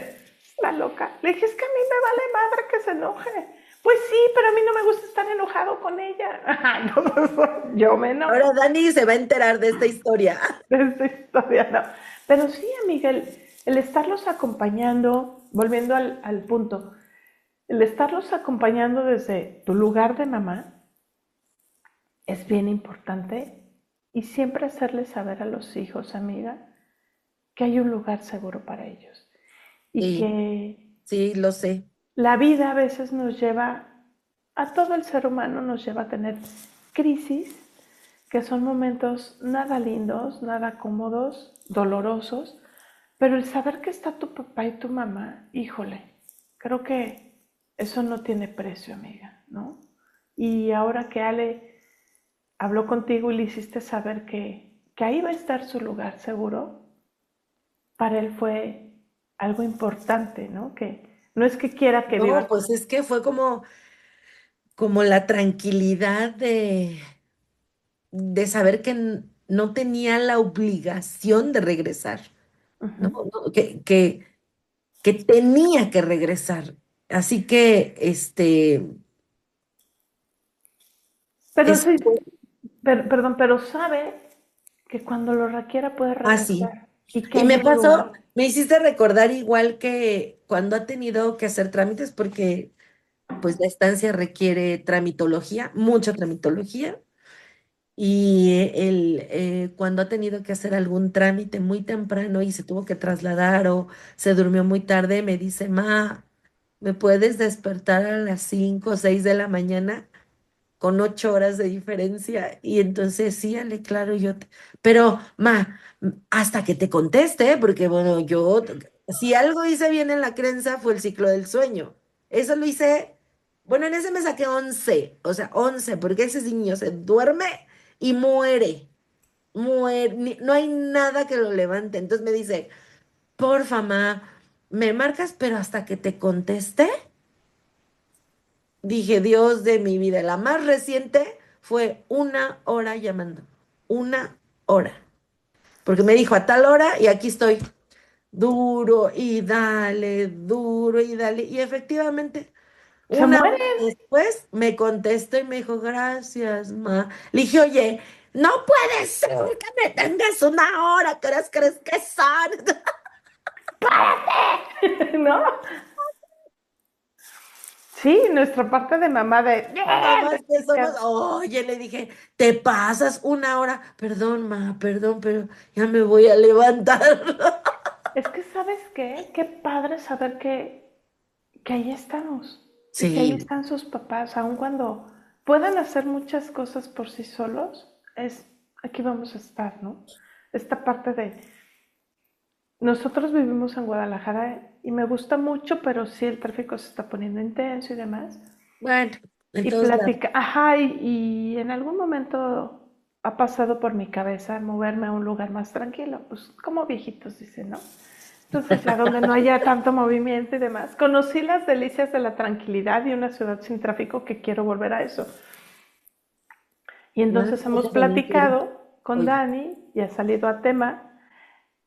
S2: está loca. Le dije, es que a mí me vale madre que se enoje. Pues sí, pero a mí no me gusta estar enojado con ella. Entonces, yo me enojo
S1: Ahora Dani se va a enterar de esta historia.
S2: de esta historia, ¿no? Pero sí, amiga, el estarlos acompañando, volviendo al punto, el estarlos acompañando desde tu lugar de mamá es bien importante y siempre hacerles saber a los hijos, amiga, que hay un lugar seguro para ellos y
S1: Sí,
S2: que
S1: sí, lo sé.
S2: la vida a veces nos lleva, a todo el ser humano nos lleva a tener crisis, que son momentos nada lindos, nada cómodos, dolorosos, pero el saber que está tu papá y tu mamá, híjole, creo que eso no tiene precio, amiga, ¿no? Y ahora que Ale habló contigo y le hiciste saber que ahí va a estar su lugar seguro, para él fue algo importante, ¿no? Que no es que quiera que
S1: No,
S2: viva.
S1: pues es que fue como la tranquilidad de saber que no tenía la obligación de regresar, ¿no?
S2: Uh-huh.
S1: No, que tenía que regresar. Así que,
S2: Pero
S1: es
S2: sí, perdón, pero sabe que cuando lo requiera puede
S1: así.
S2: regresar y que
S1: Y
S2: hay
S1: me
S2: un lugar.
S1: pasó, me hiciste recordar igual que cuando ha tenido que hacer trámites, porque pues la estancia requiere tramitología, mucha tramitología. Y él, cuando ha tenido que hacer algún trámite muy temprano y se tuvo que trasladar o se durmió muy tarde, me dice, Ma, ¿me puedes despertar a las 5 o 6 de la mañana con 8 horas de diferencia? Y entonces sí, Ale, claro, pero, Ma, hasta que te conteste, porque bueno, si algo hice bien en la creencia fue el ciclo del sueño. Eso lo hice, bueno, en ese me saqué 11, o sea, 11 porque ese niño se duerme y muere, muere, no hay nada que lo levante. Entonces me dice, porfa, ma, me marcas, pero hasta que te conteste. Dije, Dios de mi vida, la más reciente fue 1 hora llamando, 1 hora, porque me dijo a tal hora y aquí estoy, duro y dale, y efectivamente,
S2: Se
S1: 1 hora
S2: muere.
S1: después me contestó y me dijo, gracias, ma. Le dije, oye, no puede ser que me tengas 1 hora, ¿qué horas crees que son?
S2: ¿No? Sí, nuestra parte de mamá de,
S1: Nada más que somos, oye, le dije, te pasas 1 hora, perdón, ma, perdón, pero ya me voy a levantar.
S2: es que sabes qué, qué padre saber que ahí estamos y que ahí
S1: Sí,
S2: están sus papás, aun cuando puedan hacer muchas cosas por sí solos, es aquí vamos a estar, ¿no? Esta parte de nosotros vivimos en Guadalajara y me gusta mucho, pero sí el tráfico se está poniendo intenso y demás.
S1: bueno, en
S2: Y
S1: todos lados.
S2: platica, ajá, y en algún momento ha pasado por mi cabeza moverme a un lugar más tranquilo, pues como viejitos dicen, ¿no? Entonces ya donde no haya tanto movimiento y demás. Conocí las delicias de la tranquilidad y una ciudad sin tráfico que quiero volver a eso. Y
S1: Bueno,
S2: entonces hemos
S1: ya también quiero.
S2: platicado con
S1: Oye,
S2: Dani y ha salido a tema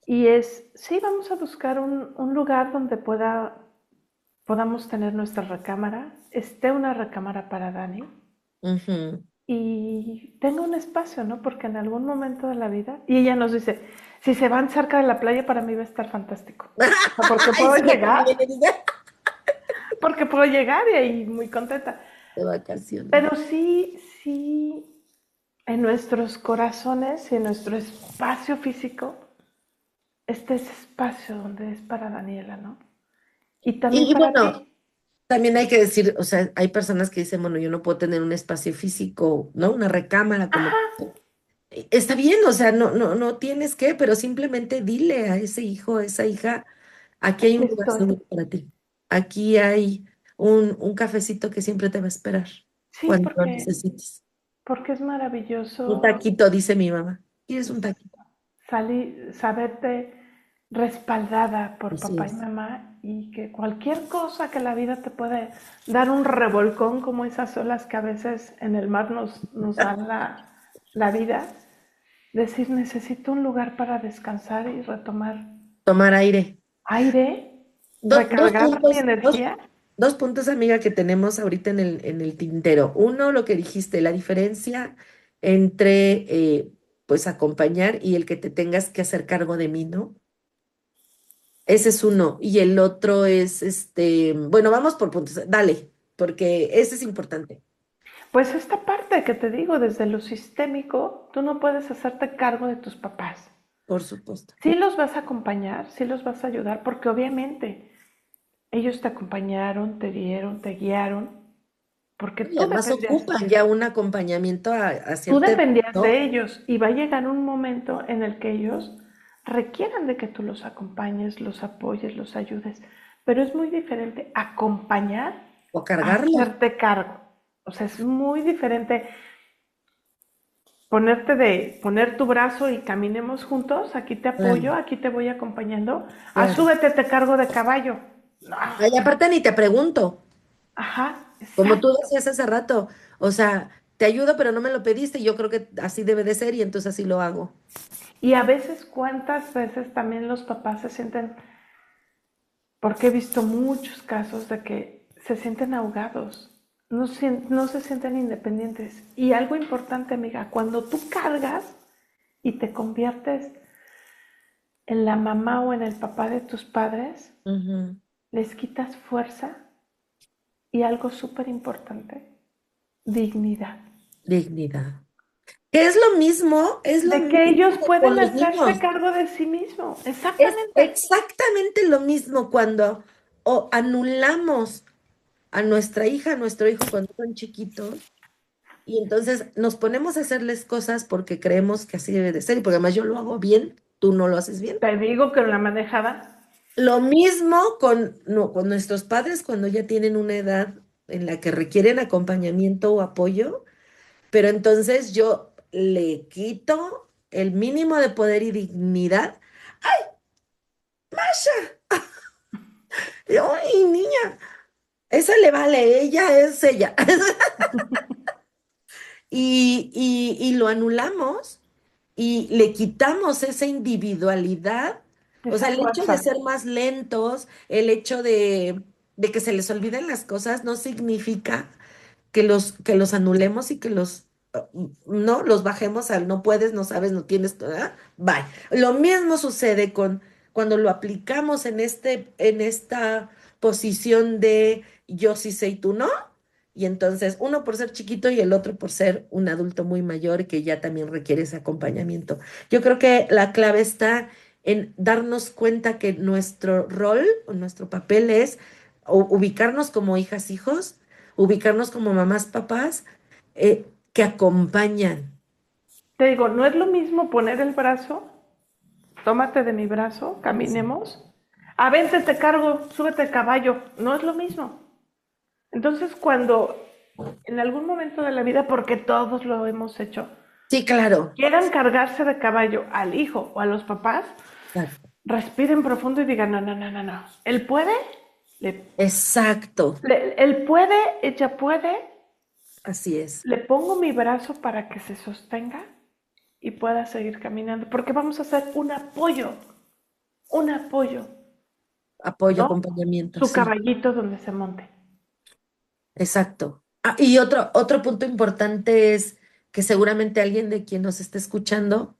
S2: y es, sí, vamos a buscar un lugar donde podamos tener nuestra recámara, esté una recámara para Dani
S1: ujú.
S2: y tenga un espacio, ¿no? Porque en algún momento de la vida, y ella nos dice, si se van cerca de la playa para mí va a estar fantástico. O sea,
S1: Ay, sí, yo también,
S2: porque puedo llegar y ahí muy contenta.
S1: de vacaciones.
S2: Pero sí, sí, en nuestros corazones y en nuestro espacio físico, este es espacio donde es para Daniela, ¿no? Y también
S1: Y
S2: para
S1: bueno,
S2: ti.
S1: También hay que decir, o sea, hay personas que dicen, bueno, yo no puedo tener un espacio físico, ¿no? Una recámara como...
S2: Ajá,
S1: Está bien, o sea, no tienes que, pero simplemente dile a ese hijo, a esa hija, aquí hay
S2: aquí
S1: un lugar
S2: estoy.
S1: seguro para ti. Aquí hay un cafecito que siempre te va a esperar
S2: Sí,
S1: cuando lo necesites.
S2: porque es
S1: Un
S2: maravilloso
S1: taquito, dice mi mamá. ¿Quieres un taquito?
S2: salir, saberte respaldada por
S1: Así
S2: papá y
S1: es.
S2: mamá y que cualquier cosa que la vida te puede dar un revolcón como esas olas que a veces en el mar nos dan la vida, decir necesito un lugar para descansar y retomar
S1: Tomar aire.
S2: aire,
S1: Dos
S2: recargar mi
S1: puntos,
S2: energía.
S1: dos puntos, amiga, que tenemos ahorita en el tintero. Uno, lo que dijiste, la diferencia entre pues acompañar y el que te tengas que hacer cargo de mí, ¿no? Ese es uno. Y el otro es bueno, vamos por puntos. Dale, porque ese es importante,
S2: Pues esta parte que te digo, desde lo sistémico, tú no puedes hacerte cargo de tus papás.
S1: por supuesto.
S2: Sí los vas a acompañar, sí los vas a ayudar, porque obviamente ellos te acompañaron, te dieron, te guiaron, porque
S1: Y además ocupan ya un acompañamiento a
S2: tú
S1: cierta edad,
S2: dependías
S1: ¿no?
S2: de ellos y va a llegar un momento en el que ellos requieran de que tú los acompañes, los apoyes, los ayudes. Pero es muy diferente acompañar
S1: O
S2: a
S1: cargarlo.
S2: hacerte cargo. O sea, es muy diferente poner tu brazo y caminemos juntos, aquí te apoyo,
S1: Claro,
S2: aquí te voy acompañando,
S1: claro.
S2: súbete, te cargo de caballo. No,
S1: Ay, aparte ni te pregunto.
S2: ajá,
S1: Como tú
S2: exacto.
S1: decías hace rato, o sea, te ayudo, pero no me lo pediste, y yo creo que así debe de ser y entonces así lo hago.
S2: Y a veces, cuántas veces también los papás se sienten, porque he visto muchos casos de que se sienten ahogados, no se sienten independientes. Y algo importante, amiga, cuando tú cargas y te conviertes en la mamá o en el papá de tus padres,
S1: Ujú.
S2: les quitas fuerza y algo súper importante, dignidad.
S1: Dignidad. Que es lo
S2: De que
S1: mismo
S2: ellos
S1: que con
S2: pueden
S1: los
S2: hacerse
S1: niños.
S2: cargo de sí mismos.
S1: Es
S2: Exactamente.
S1: exactamente lo mismo cuando o anulamos a nuestra hija, a nuestro hijo cuando son chiquitos, y entonces nos ponemos a hacerles cosas porque creemos que así debe de ser, y porque además yo lo hago bien, tú no lo haces bien.
S2: Te digo que la manejada,
S1: Lo mismo con, no, con nuestros padres cuando ya tienen una edad en la que requieren acompañamiento o apoyo, pero entonces yo le quito el mínimo de poder y dignidad. ¡Masha! ¡Ay, niña! Esa le vale, ella es ella. Y lo anulamos y le quitamos esa individualidad. O
S2: esa
S1: sea, el hecho de
S2: fuerza.
S1: ser más lentos, el hecho de que se les olviden las cosas, no significa que los anulemos y que no, los bajemos al no puedes, no sabes, no tienes, bye. Lo mismo sucede con cuando lo aplicamos en esta posición de yo sí sé y tú no. Y entonces, uno por ser chiquito y el otro por ser un adulto muy mayor que ya también requiere ese acompañamiento. Yo creo que la clave está en darnos cuenta que nuestro rol o nuestro papel es ubicarnos como hijas, hijos, ubicarnos como mamás, papás, que acompañan.
S2: Te digo, no es lo mismo poner el brazo, tómate de mi brazo,
S1: Sí.
S2: caminemos. A veces te cargo, súbete a caballo. No es lo mismo. Entonces, cuando en algún momento de la vida, porque todos lo hemos hecho,
S1: Sí, claro.
S2: quieran cargarse de caballo al hijo o a los papás,
S1: Exacto.
S2: respiren profundo y digan, no, no, no, no, no. Él puede, le,
S1: Exacto.
S2: él puede, ella puede,
S1: Así es.
S2: le pongo mi brazo para que se sostenga y pueda seguir caminando, porque vamos a hacer un apoyo,
S1: Apoyo,
S2: ¿no?
S1: acompañamiento,
S2: Su
S1: sí.
S2: caballito donde se monte.
S1: Exacto. Ah, y otro punto importante es que seguramente alguien de quien nos esté escuchando,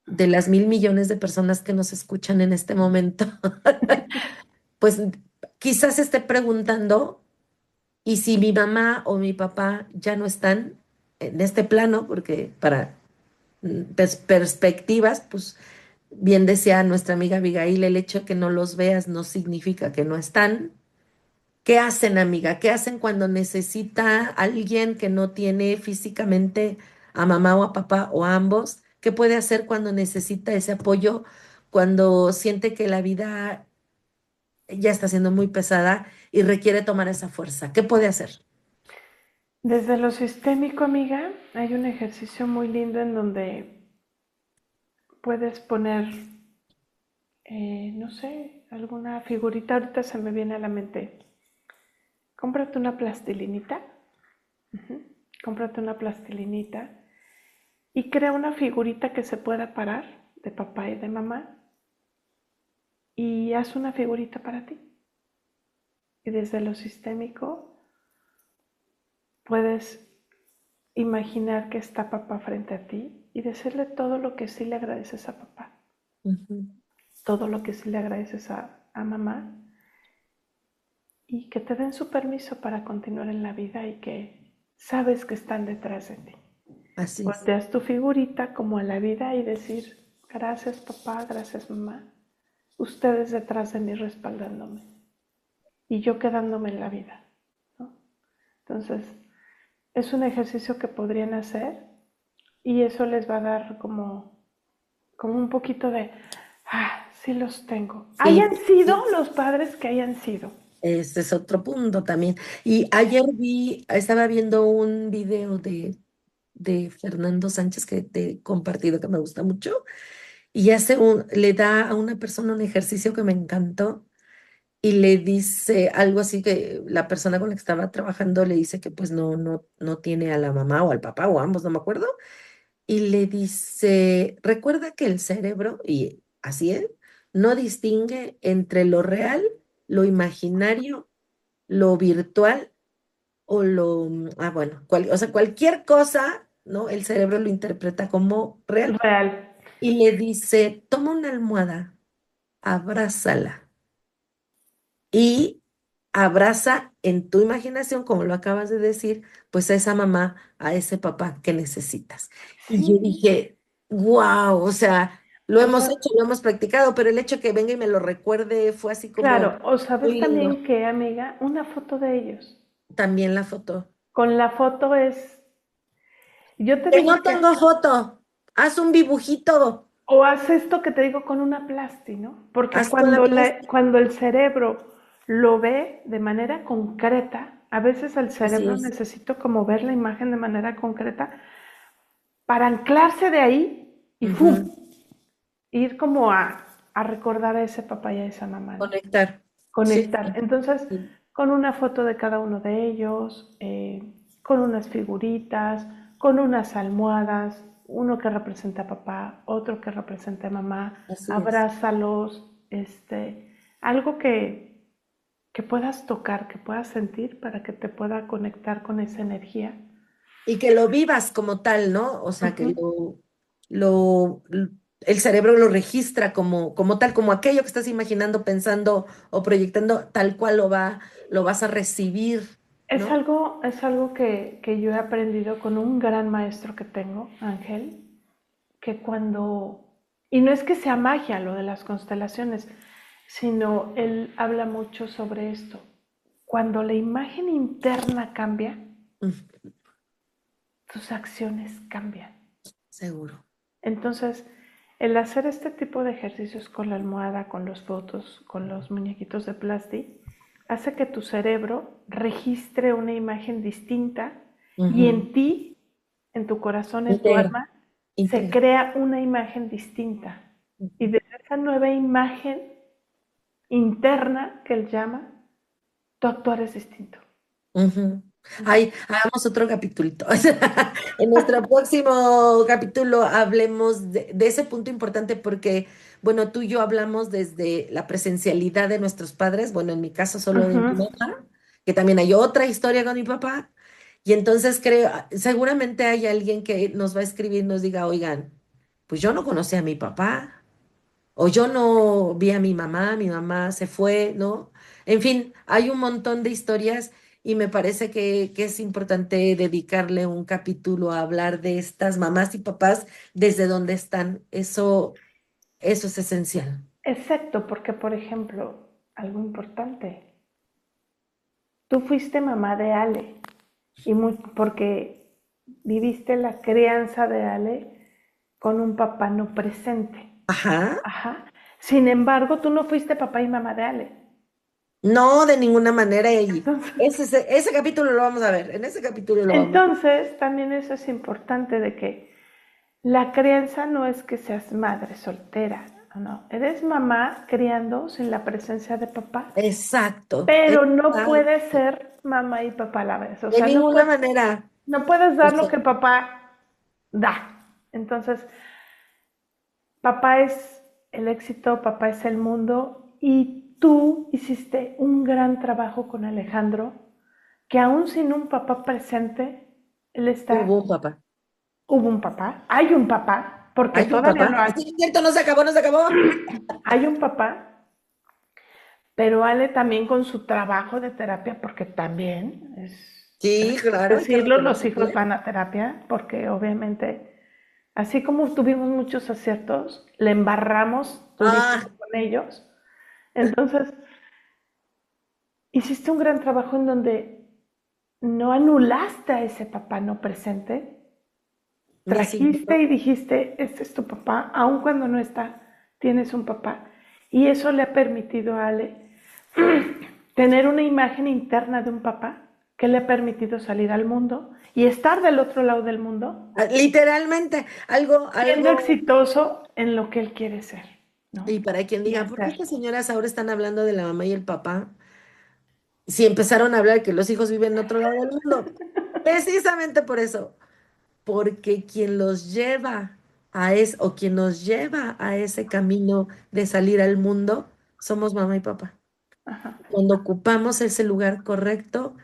S1: de las 1.000 millones de personas que nos escuchan en este momento, pues quizás esté preguntando, ¿y si mi mamá o mi papá ya no están en este plano? Porque para perspectivas, pues bien decía nuestra amiga Abigail, el hecho de que no los veas no significa que no están. ¿Qué hacen, amiga? ¿Qué hacen cuando necesita alguien que no tiene físicamente a mamá o a papá o a ambos? ¿Qué puede hacer cuando necesita ese apoyo, cuando siente que la vida ya está siendo muy pesada y requiere tomar esa fuerza? ¿Qué puede hacer?
S2: Desde lo sistémico, amiga, hay un ejercicio muy lindo en donde puedes poner, no sé, alguna figurita. Ahorita se me viene a la mente. Cómprate una plastilinita, cómprate una plastilinita y crea una figurita que se pueda parar de papá y de mamá y haz una figurita para ti. Y desde lo sistémico puedes imaginar que está papá frente a ti y decirle todo lo que sí le agradeces a papá,
S1: Ujú.
S2: todo lo que sí le agradeces a mamá y que te den su permiso para continuar en la vida y que sabes que están detrás de ti.
S1: Así es.
S2: Volteas tu figurita como a la vida y decir, gracias papá, gracias mamá, ustedes detrás de mí respaldándome y yo quedándome en la vida, ¿no? Entonces, es un ejercicio que podrían hacer y eso les va a dar como un poquito de, sí los tengo.
S1: Sí,
S2: Hayan sido los padres que hayan sido.
S1: ese es otro punto también. Y ayer estaba viendo un video de Fernando Sánchez que te he compartido que me gusta mucho y le da a una persona un ejercicio que me encantó y le dice algo así que la persona con la que estaba trabajando le dice que pues no tiene a la mamá o al papá o ambos, no me acuerdo, y le dice, recuerda que el cerebro, y así es, no distingue entre lo real, lo imaginario, lo virtual bueno, o sea, cualquier cosa, ¿no? El cerebro lo interpreta como real.
S2: Real.
S1: Y le dice, toma una almohada, abrázala y abraza en tu imaginación, como lo acabas de decir, pues a esa mamá, a ese papá que necesitas. Y yo
S2: Sí,
S1: dije, wow, o sea, lo
S2: o
S1: hemos
S2: sea,
S1: hecho, lo hemos practicado, pero el hecho que venga y me lo recuerde fue así como
S2: claro, o sabes
S1: muy
S2: también
S1: lindo.
S2: que, amiga, una foto de ellos.
S1: También la foto.
S2: Con la foto es, yo te
S1: Que
S2: digo
S1: no
S2: que,
S1: tengo foto, haz un dibujito,
S2: o haz esto que te digo con una plasti, ¿no? Porque
S1: haz con la plástica.
S2: cuando el cerebro lo ve de manera concreta, a veces el
S1: Así
S2: cerebro
S1: es.
S2: necesita como ver la imagen de manera concreta para anclarse de ahí y ¡fum!
S1: Ujú.
S2: Ir como a recordar a ese papá y a esa mamá, ¿no?
S1: Conectar. Sí,
S2: Conectar.
S1: sí,
S2: Entonces,
S1: sí.
S2: con una foto de cada uno de ellos, con unas figuritas, con unas almohadas, uno que representa a papá, otro que representa a mamá,
S1: Así es.
S2: abrázalos, algo que puedas tocar, que puedas sentir para que te pueda conectar con esa energía.
S1: Y que lo vivas como tal, ¿no? O sea, que
S2: Ujú.
S1: el cerebro lo registra como tal, como aquello que estás imaginando, pensando o proyectando, tal cual lo vas a recibir, ¿no?
S2: Es algo que yo he aprendido con un gran maestro que tengo, Ángel, que cuando, y no es que sea magia lo de las constelaciones, sino él habla mucho sobre esto. Cuando la imagen interna cambia,
S1: Mm,
S2: tus acciones cambian.
S1: seguro.
S2: Entonces, el hacer este tipo de ejercicios con la almohada, con los fotos, con los muñequitos de plástico, hace que tu cerebro registre una imagen distinta y
S1: Ujú.
S2: en ti, en tu corazón, en tu
S1: Integra,
S2: alma, se
S1: integra.
S2: crea una imagen distinta. Y
S1: Ujú.
S2: desde esa nueva imagen interna que él llama, tu actuar es distinto.
S1: Ujú. Ay, hagamos otro capitulito. En nuestro próximo capítulo hablemos de ese punto importante porque, bueno, tú y yo hablamos desde la presencialidad de nuestros padres, bueno, en mi caso solo de mi
S2: Ujú.
S1: mamá, que también hay otra historia con mi papá, y entonces creo, seguramente hay alguien que nos va a escribir y nos diga, oigan, pues yo no conocí a mi papá. O yo no vi a mi mamá se fue, ¿no? En fin, hay un montón de historias y me parece que es importante dedicarle un capítulo a hablar de estas mamás y papás desde donde están. Eso es esencial.
S2: Exacto, porque por ejemplo, algo importante, Tú fuiste mamá de Ale y porque viviste la crianza de Ale con un papá no presente.
S1: Ajá.
S2: Ajá. Sin embargo, tú no fuiste papá y mamá de Ale.
S1: No, de ninguna manera. Y
S2: Entonces,
S1: ese capítulo lo vamos a ver. En ese capítulo lo vamos a ver.
S2: entonces, también eso es importante de que la crianza no es que seas madre soltera, no. Eres mamá criando sin la presencia de papá,
S1: Exacto.
S2: pero no puedes
S1: Exacto.
S2: ser mamá y papá a la vez. O
S1: De
S2: sea,
S1: ninguna manera.
S2: no puedes
S1: O
S2: dar lo
S1: sea,
S2: que papá da. Entonces, papá es el éxito, papá es el mundo y tú hiciste un gran trabajo con Alejandro, que aún sin un papá presente, él está,
S1: hubo un papá.
S2: hubo un papá, hay un papá, porque
S1: Hay un
S2: todavía
S1: papá.
S2: no hay,
S1: Sí, es cierto, no se acabó, no se acabó.
S2: hay un papá, pero Ale también con su trabajo de terapia, porque también
S1: Sí,
S2: hay que
S1: claro, hay que
S2: decirlo, los hijos
S1: reconocerle.
S2: van a terapia, porque obviamente, así como tuvimos muchos aciertos, le embarramos durísimo
S1: Ah,
S2: con ellos. Entonces, hiciste un gran trabajo en donde no anulaste a ese papá no presente,
S1: me
S2: trajiste
S1: asignaron.
S2: y dijiste, este es tu papá, aun cuando no está, tienes un papá. Y eso le ha permitido a Ale tener una imagen interna de un papá que le ha permitido salir al mundo y estar del otro lado del mundo,
S1: Literalmente,
S2: siendo
S1: algo.
S2: exitoso en lo que él quiere ser, ¿no?
S1: Y para quien
S2: Y
S1: diga, ¿por qué
S2: hacer.
S1: estas señoras ahora están hablando de la mamá y el papá? Si empezaron a hablar de que los hijos viven en otro lado del mundo. Precisamente por eso, porque quien los lleva o quien nos lleva a ese camino de salir al mundo, somos mamá y papá.
S2: Ajá,
S1: Cuando ocupamos ese lugar correcto,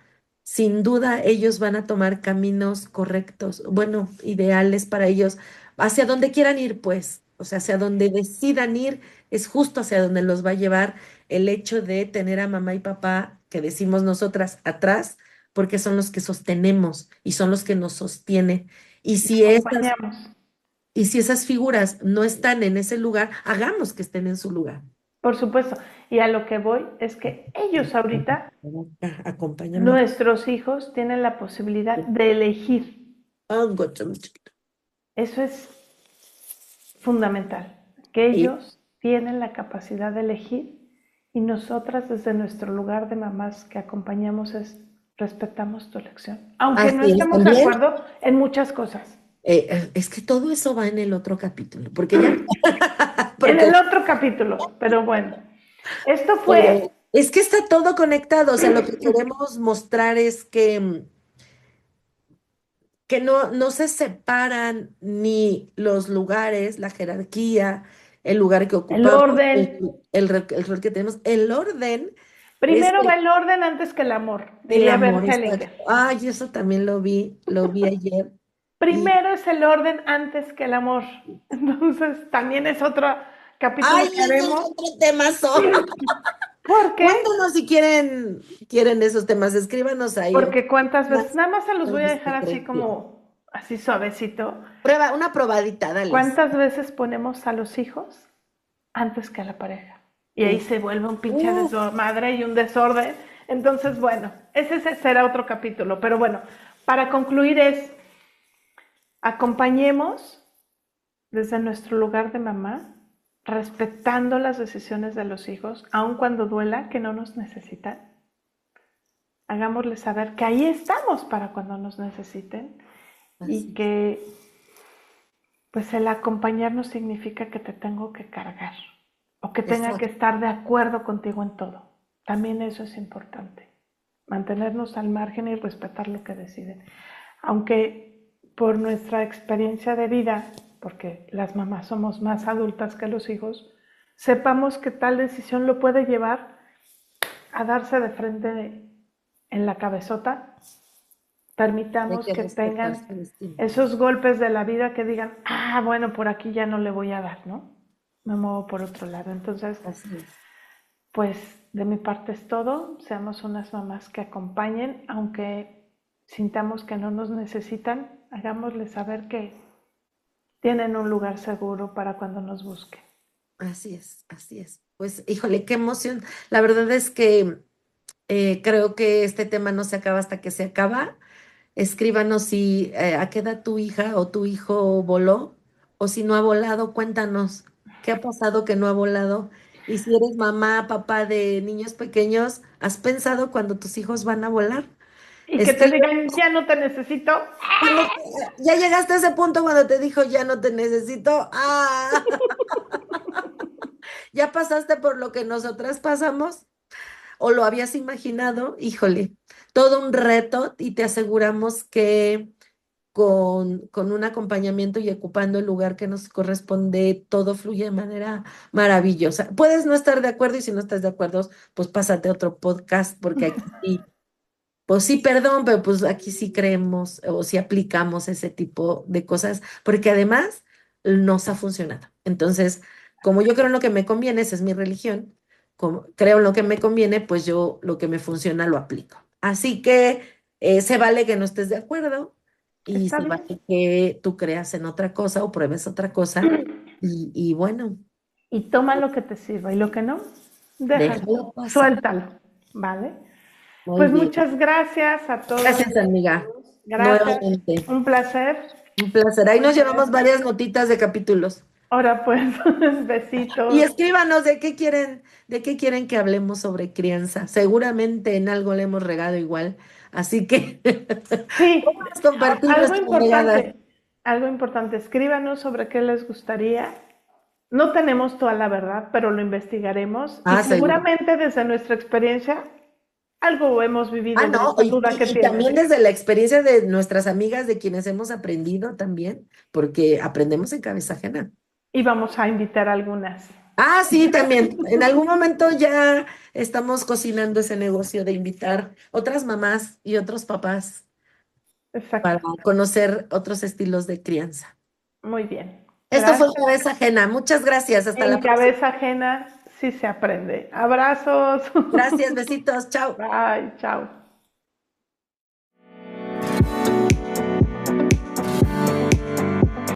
S1: sin duda ellos van a tomar caminos correctos, bueno, ideales para ellos, hacia donde quieran ir, pues, o sea, hacia donde decidan ir, es justo hacia donde los va a llevar el hecho de tener a mamá y papá, que decimos nosotras, atrás, porque son los que sostenemos y son los que nos sostienen. Y
S2: y
S1: si esas,
S2: acompañamos.
S1: y si esas figuras no están en ese lugar, hagamos que estén en su lugar.
S2: Por supuesto. Y a lo que voy es que ellos ahorita,
S1: Acompáñame.
S2: nuestros hijos, tienen la posibilidad de elegir.
S1: Oh, gocho, mi chiquito.
S2: Eso es fundamental, que
S1: Y
S2: ellos tienen la capacidad de elegir y nosotras desde nuestro lugar de mamás que acompañamos respetamos tu elección, aunque no
S1: así es
S2: estemos de
S1: también.
S2: acuerdo en muchas cosas.
S1: Es que todo eso va en el otro capítulo, porque ya,
S2: En
S1: porque,
S2: el otro capítulo, pero bueno, esto fue,
S1: pero es que está todo conectado. O sea, lo que queremos mostrar es que no se separan ni los lugares, la jerarquía, el lugar que
S2: el
S1: ocupamos,
S2: orden.
S1: el rol que tenemos. El orden es
S2: Primero va el orden antes que el amor,
S1: el
S2: diría Bert
S1: amor.
S2: Hellinger.
S1: Ay, eso también lo vi ayer. Y,
S2: Primero es el orden antes que el amor. Entonces, también es otro
S1: ay,
S2: capítulo que
S1: ese es
S2: haremos.
S1: otro temazo.
S2: ¿Por qué?
S1: Cuéntanos si quieren esos temas, escríbanos ahí.
S2: Porque cuántas veces,
S1: Más
S2: nada más se los voy a
S1: temas
S2: dejar
S1: de
S2: así
S1: creación.
S2: como, así suavecito.
S1: Prueba, una probadita, dales.
S2: ¿Cuántas veces ponemos a los hijos antes que a la pareja? Y ahí
S1: Uf,
S2: se vuelve un pinche
S1: uf.
S2: desmadre y un desorden. Entonces, bueno, ese será otro capítulo. Pero bueno, para concluir es, acompañemos desde nuestro lugar de mamá, respetando las decisiones de los hijos, aun cuando duela que no nos necesitan. Hagámosles saber que ahí estamos para cuando nos necesiten y
S1: Así es.
S2: que pues el acompañar no significa que te tengo que cargar o que tenga que
S1: Exacto.
S2: estar de acuerdo contigo en todo. También eso es importante. Mantenernos al margen y respetar lo que deciden. Aunque por nuestra experiencia de vida, porque las mamás somos más adultas que los hijos, sepamos que tal decisión lo puede llevar a darse de frente en la cabezota.
S1: Hay
S2: Permitamos
S1: que
S2: que
S1: respetar
S2: tengan
S1: su destino.
S2: esos golpes de la vida que digan, ah, bueno, por aquí ya no le voy a dar, ¿no? Me muevo por otro lado. Entonces,
S1: Así es.
S2: pues de mi parte es todo. Seamos unas mamás que acompañen, aunque sintamos que no nos necesitan, hagámosles saber que tienen un lugar seguro para cuando nos busquen.
S1: Así es. Así es. Pues, híjole, qué emoción. La verdad es que Creo que este tema no se acaba hasta que se acaba. Escríbanos si a qué edad tu hija o tu hijo voló, o si no ha volado, cuéntanos qué ha pasado que no ha volado. Y si eres mamá, papá de niños pequeños, ¿has pensado cuando tus hijos van a volar?
S2: Y que te
S1: Escribe
S2: digan, ya no te necesito.
S1: cuando ya llegaste a ese punto cuando te dijo ya no te necesito. Ah, ya pasaste por lo que nosotras pasamos o lo habías imaginado. Híjole, todo un reto y te aseguramos que con un acompañamiento y ocupando el lugar que nos corresponde, todo fluye de manera maravillosa. Puedes no estar de acuerdo y si no estás de acuerdo, pues pásate a otro podcast porque aquí sí, pues sí, perdón, pero pues aquí sí creemos o sí aplicamos ese tipo de cosas porque además nos ha funcionado. Entonces, como yo creo en lo que me conviene, esa es mi religión, como creo en lo que me conviene, pues yo lo que me funciona lo aplico. Así que se vale que no estés de acuerdo y
S2: Está
S1: se
S2: bien.
S1: vale que tú creas en otra cosa o pruebes otra cosa y bueno,
S2: Y toma lo que te sirva y lo que no, déjalo,
S1: déjalo pasar.
S2: suéltalo, ¿vale?
S1: Muy
S2: Pues
S1: bien.
S2: muchas gracias a todos.
S1: Gracias, amiga.
S2: Gracias,
S1: Nuevamente.
S2: un placer.
S1: Un placer. Ahí
S2: Muy
S1: nos llevamos
S2: bien.
S1: varias notitas de capítulos.
S2: Ahora pues,
S1: Y
S2: besitos.
S1: escríbanos de qué quieren que hablemos sobre crianza. Seguramente en algo le hemos regado igual. Así que
S2: Sí,
S1: vamos a compartir
S2: algo
S1: nuestras regadas.
S2: importante, algo importante, escríbanos sobre qué les gustaría. No tenemos toda la verdad, pero lo investigaremos y
S1: Ah, seguro.
S2: seguramente desde nuestra experiencia algo hemos
S1: Ah,
S2: vivido de
S1: no,
S2: esa duda que
S1: y
S2: tienes.
S1: también desde la experiencia de nuestras amigas, de quienes hemos aprendido también, porque aprendemos en cabeza ajena.
S2: Y vamos a invitar a algunas.
S1: Ah, sí, también. En algún momento ya estamos cocinando ese negocio de invitar otras mamás y otros papás para
S2: Exacto.
S1: conocer otros estilos de crianza.
S2: Muy bien.
S1: Esto fue
S2: Gracias.
S1: Cabeza Ajena. Muchas gracias. Hasta la
S2: En
S1: próxima.
S2: cabeza ajena sí se aprende. Abrazos.
S1: Gracias, besitos. Chao.
S2: Bye. Chao.